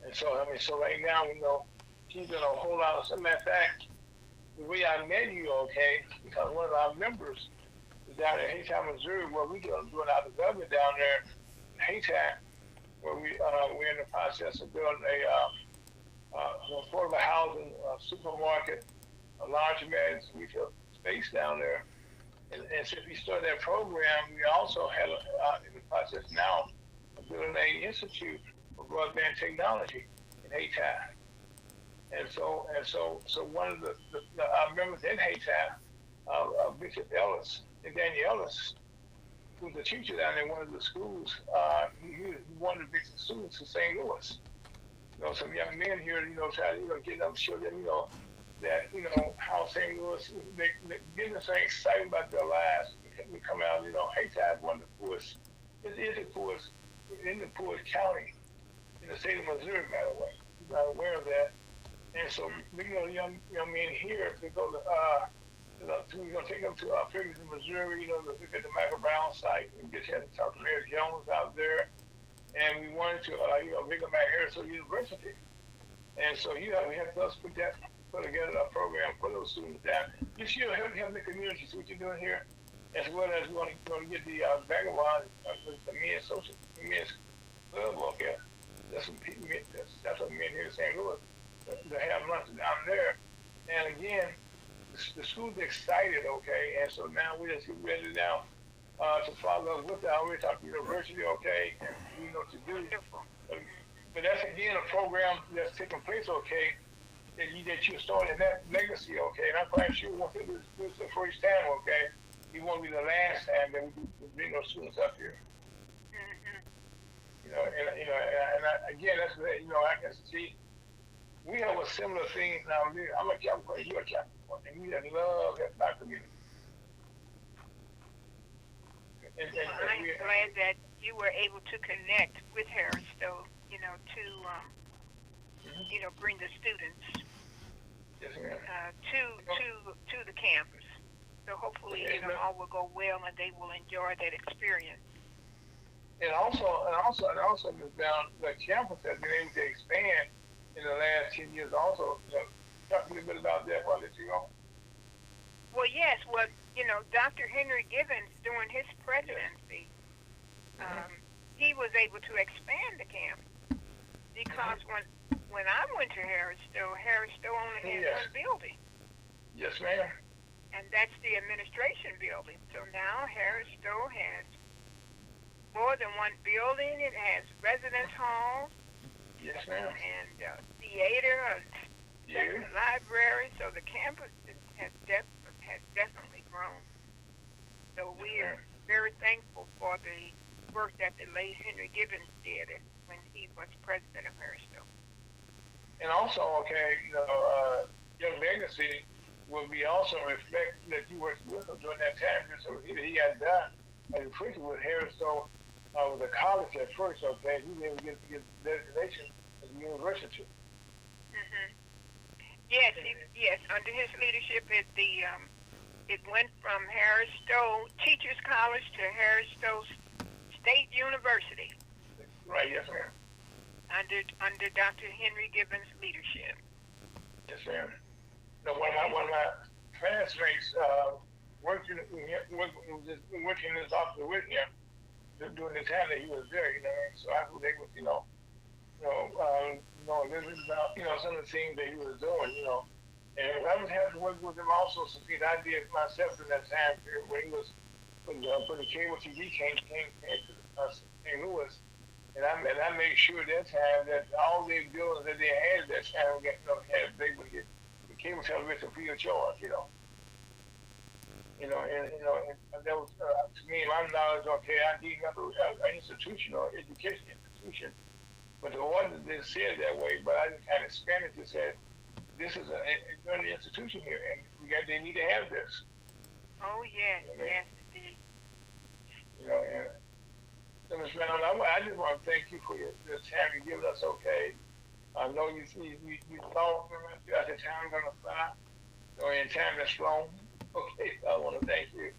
[SPEAKER 2] And so right now, she's doing a whole lot of. As a matter of fact, the way I met you, because one of our members is down in Haytown, Missouri, where we're doing our development down there in Haytown, where we're in the process of building an affordable housing supermarket, a large man's retail space down there. And since we started that program, we also have in the process now of building an institute for broadband technology in Haytown. And so one of our members in Haytown, Bishop Ellis and Daniel Ellis, who's a teacher down in one of the schools, he was one of the big students in St. Louis. Some young men here, try to get them, show them, that, how St. Louis, they getting so excited about their lives. We come out, Haytown is one of the poorest, it is the poorest, in the poorest county in the state of Missouri, by the way. You're not aware of that. And so, young men here, they go to, we're going to take them to Ferguson, Missouri, to look at the Michael Brown site and get to talk to Mayor Jones out there. And we wanted to, bring them back here to University. And so, we have to put together a program for those students down. You should help the community, see what you're doing here, as well as we want to get the vagabond, the men's club up here. That's what men here in St. Louis. They have lunch down there. And again, the school's excited, and so now we're just ready now to follow up with that. We're talking university, and we know what to do. But that's again a program that's taking place, that you're starting that legacy, okay? And I'm quite sure once this is the first time, okay, it won't be the last time that we bring those students up here.
[SPEAKER 4] Mhm.
[SPEAKER 2] Again, that's I can see we have a similar thing now. I'm a Capricorn, you're a Capricorn, and we just love that black community.
[SPEAKER 4] Well, I'm glad that you were able to connect with Harris, though, to bring the students
[SPEAKER 2] Yes, ma'am.
[SPEAKER 4] to the campus. So hopefully, all will go well and they will enjoy that experience.
[SPEAKER 2] And also, Ms. Brown, the campus has been able to expand in the last 10 years. Also, talk a little bit about that while it's going.
[SPEAKER 4] Well, yes. Well, Dr. Henry Gibbons, during his presidency, he was able to expand the campus because when I went to Harris Stowe only had one building.
[SPEAKER 2] Yes, ma'am.
[SPEAKER 4] And that's the administration building. So now Harris Stowe has more than one building. It has residence halls.
[SPEAKER 2] Yes, ma'am.
[SPEAKER 4] And theater, and library. So the campus has definitely grown. So we are very thankful for the work that the late Henry Gibbons did when he was president of Harris Stowe.
[SPEAKER 2] And also, your legacy will be also reflect that you worked with him during that time. So he got done as a preacher with Harris Stowe with a college at first. Okay, he was able to get designation at the university.
[SPEAKER 4] Mm-hmm. Yes. Under his leadership, it went from Harris Stowe Teachers College to Harris Stowe State University.
[SPEAKER 2] Right. Yes, ma'am.
[SPEAKER 4] Under Dr. Henry Gibbons' leadership.
[SPEAKER 2] Yes, ma'am. One of my classmates working in his office with him during the time that he was there. So I was able to know a little bit about some of the things that he was doing. And I was having to work with him also some things I did myself in that time period when he was when the cable TV came to St. Louis. And I made sure that time that all the buildings that they had at that time they would get the cable television free of charge, and that was to me my knowledge. Okay, I need an institutional education institution, but the one that said that way. But I just kind of expanded to say this is an institution here, and they need to have this.
[SPEAKER 4] Oh yes, yes indeed.
[SPEAKER 2] And so, Ms. Brown, I just want to thank you for the time you given us, okay? I know you thought at the time going to fly, or in time that's flown. Okay, I want to thank you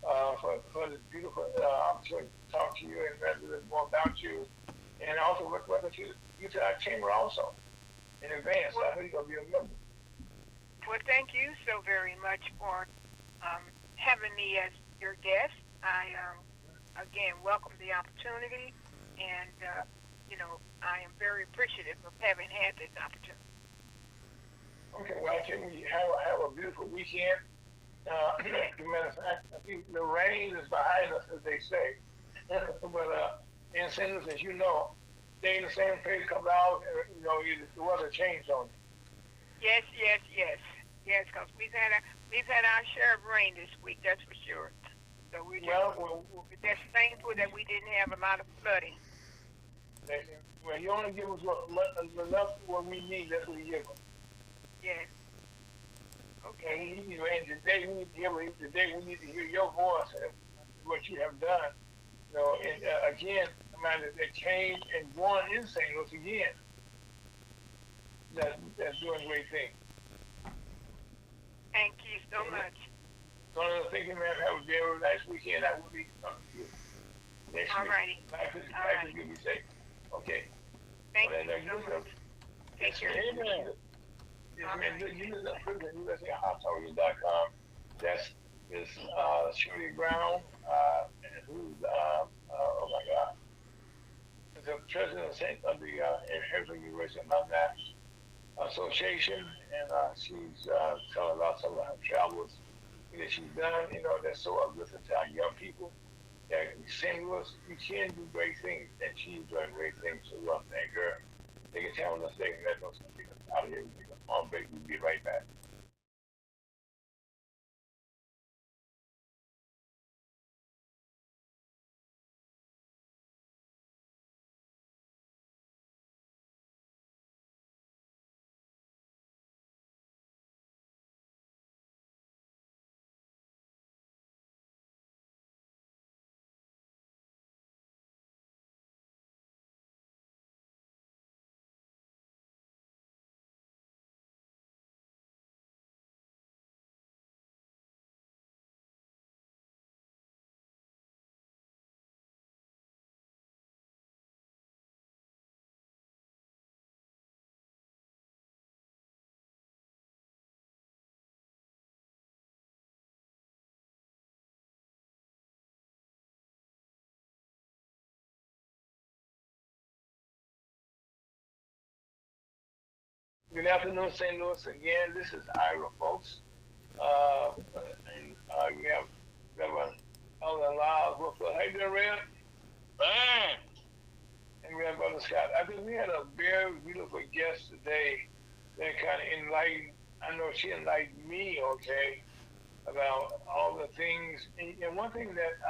[SPEAKER 2] for this beautiful opportunity to talk to you and learn a little more about you. And also welcome you to our chamber also in advance. I know you're going to be a member.
[SPEAKER 4] Well, thank you so very much for having me as your guest. Again, welcome the opportunity, and I am very appreciative of having had this opportunity.
[SPEAKER 2] Okay, well, can we have a beautiful weekend? As a matter of fact, I think the rain is behind us, as they say. But in St. Louis, as you know, they in the same place come out, the weather changed on it.
[SPEAKER 4] Yes, because we've had our share of rain this week, that's for sure. So we're just thankful that we didn't have a lot of flooding.
[SPEAKER 2] Well, you only give us enough what we need. That's what we give them.
[SPEAKER 4] Yes. Okay.
[SPEAKER 2] And today we need to hear your voice and what you have done. And again, the change and one in St. Louis again. That's doing great things.
[SPEAKER 4] Thank you so much.
[SPEAKER 2] So thank you, ma'am. Have a very nice weekend. I will be talking to you next week.
[SPEAKER 4] All righty.
[SPEAKER 2] Life is going to be safe. Okay.
[SPEAKER 4] Thank you so much. Take care.
[SPEAKER 2] Amen. Yes, ma'am. You can USA HotTalk.com. That's Miss Shirley Brown, who's oh my God, the president of the Harrison University Alumni Association, and she's telling about some of her travels that she's done, that's so uplifting to our young people. That St. Louis, you can do great things, and she's doing great things. So we want to thank her. They can tell us they can let us out here. We'll take a small break. We'll be right back. Good afternoon, St. Louis. Again, this is Ira, folks. We have Reverend Elder Lyles with us. How you doing, Red?
[SPEAKER 3] Bang!
[SPEAKER 2] And we have Brother Scott. I think we had a very beautiful guest today that kind of enlightened. I know she enlightened me, okay, about all the things. And one thing that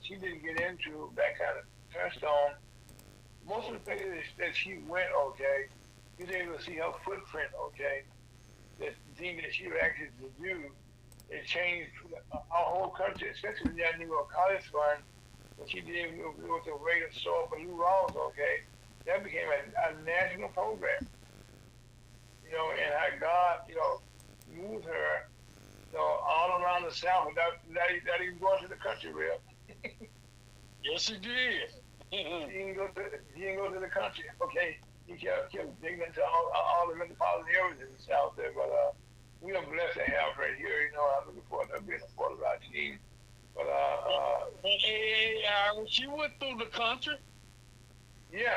[SPEAKER 2] she didn't get into that kind of touched on, most of the places that she went, okay, you was able to see her footprint, okay, the thing that she was actually to do, it changed our whole country, especially the Negro College Fund, when she did with the rate of soil for new laws, okay, that became a national program, and how God, moved her, all around the South without even going to the country, real.
[SPEAKER 3] Yes, he did.
[SPEAKER 2] He didn't go to the country, okay. He kept digging into all the metropolitan areas in the South there, but we are blessed to have right here. I'm looking forward to being a part of our team. But
[SPEAKER 3] she went through the country.
[SPEAKER 2] Yeah,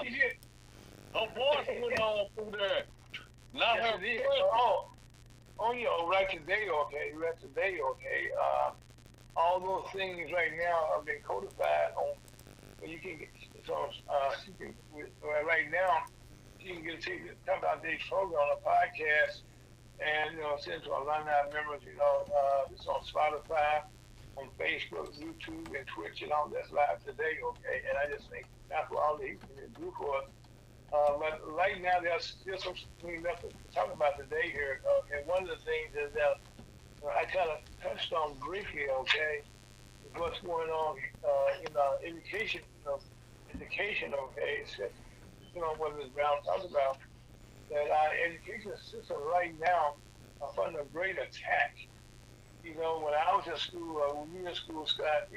[SPEAKER 2] she did.
[SPEAKER 3] Her voice went on through there. Not
[SPEAKER 2] yes,
[SPEAKER 3] her
[SPEAKER 2] did. Right today, okay. All those things right now have been codified on. You can get she can right now. She can get to talk about this program on a podcast, and send to alumni members. It's on Spotify, on Facebook, YouTube, and Twitch, and all that's live today. Okay, and I just think that's what all they can do for us. But right now, there's still some things left to talk about today here. And one of the things is that I kind of touched on briefly. Okay, is what's going on in education. Education, okay, what Ms. Brown talked about, that our education system right now are under great attack. When I was in school, when we were in school, Scott,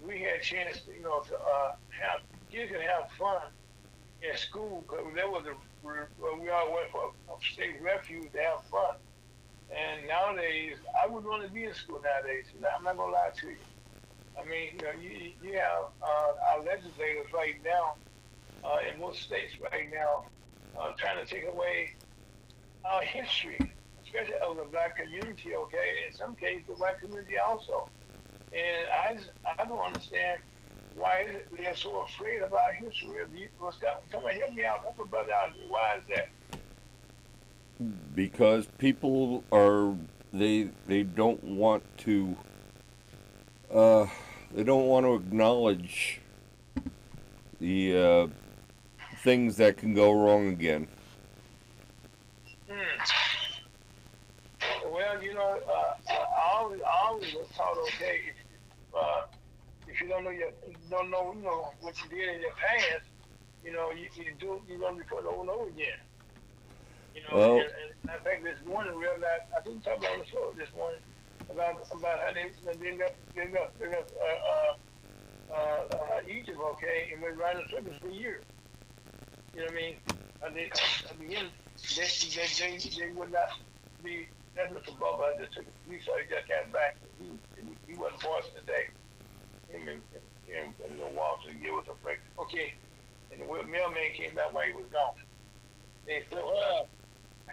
[SPEAKER 2] we had a chance, to have kids can have fun in school, because that was we all went for a state refuge to have fun. And nowadays, I wouldn't want to be in school nowadays. I'm not gonna lie to you. I mean, you have our legislators right now in most states right now trying to take away our history, especially of the black community, okay? In some cases, the white community also. And I don't understand why they're so afraid of our history. Somebody help me out. Help a brother out. Why is that?
[SPEAKER 1] Because people they don't want to acknowledge the things that can go wrong again.
[SPEAKER 2] Well, I always was taught, okay, if you don't know what you did in your past, you're gonna be put over and over again.
[SPEAKER 1] Well,
[SPEAKER 2] and in fact, this morning we realized, I think we talked about on the show this morning about how they left Egypt, okay, and went around in circles for years. You know what I mean? At the beginning, they would not be. That's Mr. Bubba. I just took a police officer, he just came back. He wasn't boss today. Him and the walls to give us a break. Okay, and the mailman came back while he was gone. They said, well,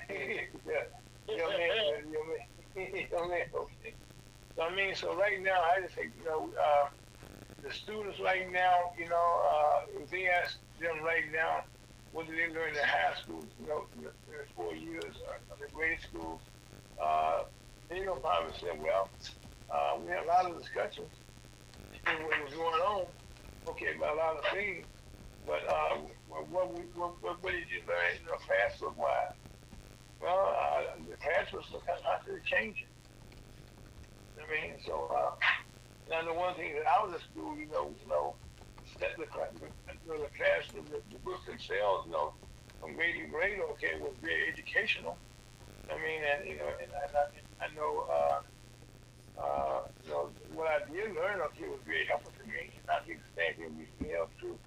[SPEAKER 2] okay. So I mean, so right now, I just think, the students right now, if they ask them right now, what did they learn in high school, in the 4 years of the grade school. They don't probably say, well, we had a lot of discussions in what was going on, okay, about a lot of things, but what did you learn, classroom-wise? Well, the classrooms were constantly changing. I mean, so now the one thing that I was at school, that the classroom, the books themselves, from grade to grade, okay, was very educational. I mean, and I know, what I did learn, okay, was very helpful to me. And I think the same thing we can help through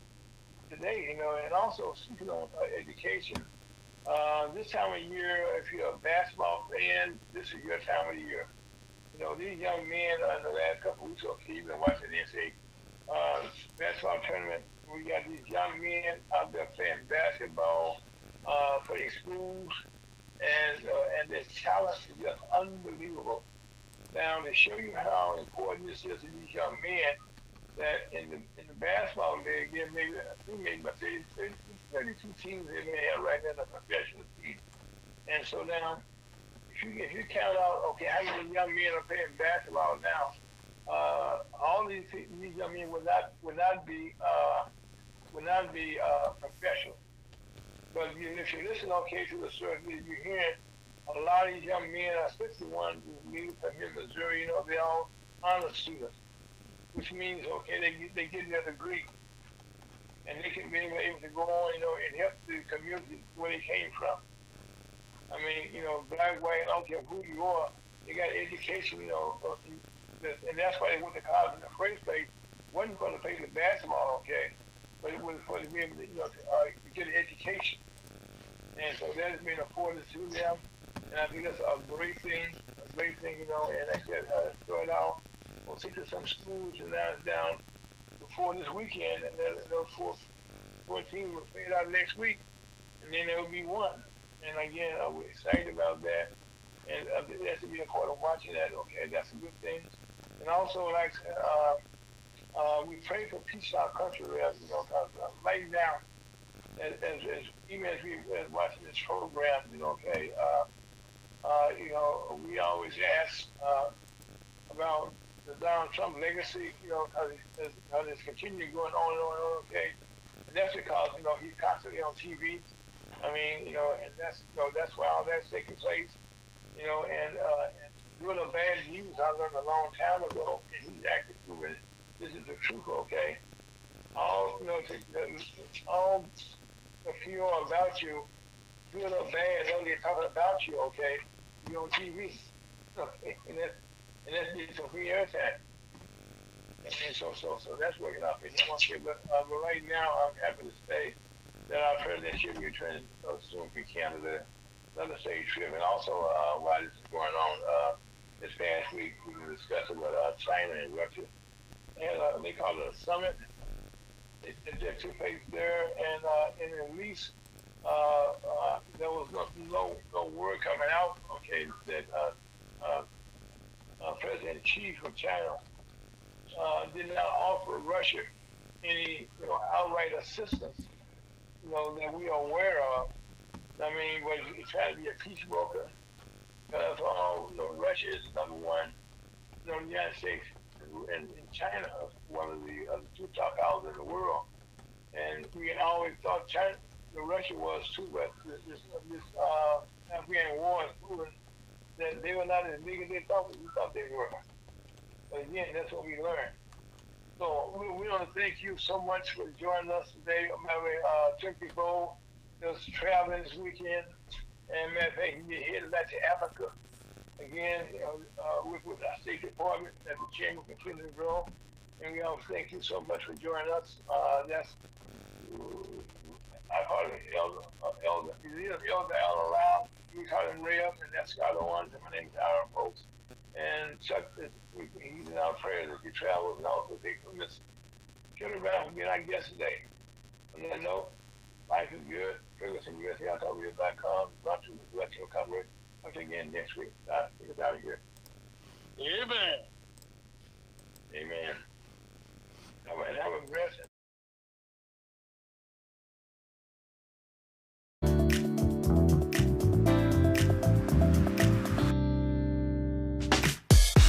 [SPEAKER 2] today, and also speaking of education. This time of year, if you're a basketball fan, this is your time of the year. These young men in the last couple of weeks, okay, you've been watching the NCAA basketball tournament. We got these young men out there playing basketball for their schools, and their talent is just unbelievable. Now, to show you how important this is to these young men, that in the basketball league, maybe 32 teams they may have right now in the professional team. And so now, if you count out, okay, how many young men are playing basketball now, all these young men would not be professional. But if you listen, okay, to the survey, you're hearing a lot of these young men, especially the ones who leave from here, Missouri, they're all honor students, which means, okay, they get their degree, and they can be able to go on, and help the community where they came from. I mean, black, white, I don't care who you are, you got education, and that's why they went to college in the first place. Wasn't going to play the basketball, okay, but it was for to be able to, to get an education. And so that has been important to them, and I think that's a great thing, and like I said, started out, we'll take to some schools and down before this weekend, and then those 14 will play it out next week, and then there will be one. And again, we're excited about that, and that's to be important watching that. Okay, that's a good thing. And also, like we pray for peace in our country. Right now, even as we watching this program, okay, we always ask about the Donald Trump legacy, because it's continuing going on and on and on. Okay, and that's because he's constantly on TV. I mean, and that's why all that's taking place, and good or bad news I learned a long time ago, and he's actually proven this is the truth, okay? All if you know about you, good or bad, they're talking about you, okay? You're on TV, okay? And that's needs some free airtime. And so that's working out for him, okay? But right now, I'm happy to say that our president should be returning soon from Canada, another state trip. And also, while this is going on, this past week, we were discussing with China and Russia. And they call it a summit. It took place there, and at least there was no word coming out, okay, that President Xi from China did not offer Russia any outright assistance that we are aware of. I mean, but he's trying to be a peace broker. Because Russia is number one. The United States and China are one of the two top powers in the world. And we always thought Russia was too, but this Afghan war has proven that they were not as big as we thought they were. But again, that's what we learned. So we want to thank you so much for joining us today. Turkey Bowl was traveling this weekend, and matter of fact, he headed back to Africa again with our State Department at the Chamber of Continue to Grow. And we want to thank you so much for joining us. I call him Elder. He's Elder Lyles. We call him Rev, and that's Scott Owens, and my name is Aaron Folks. And Chuck, he's in our prayers as he travels, and also take from this. Turn around and get our guest today. On that note, life is good. Ferguson, USA, I'll brought to the Electoral Coverage. Once again next week. Take us out of here.
[SPEAKER 3] Amen.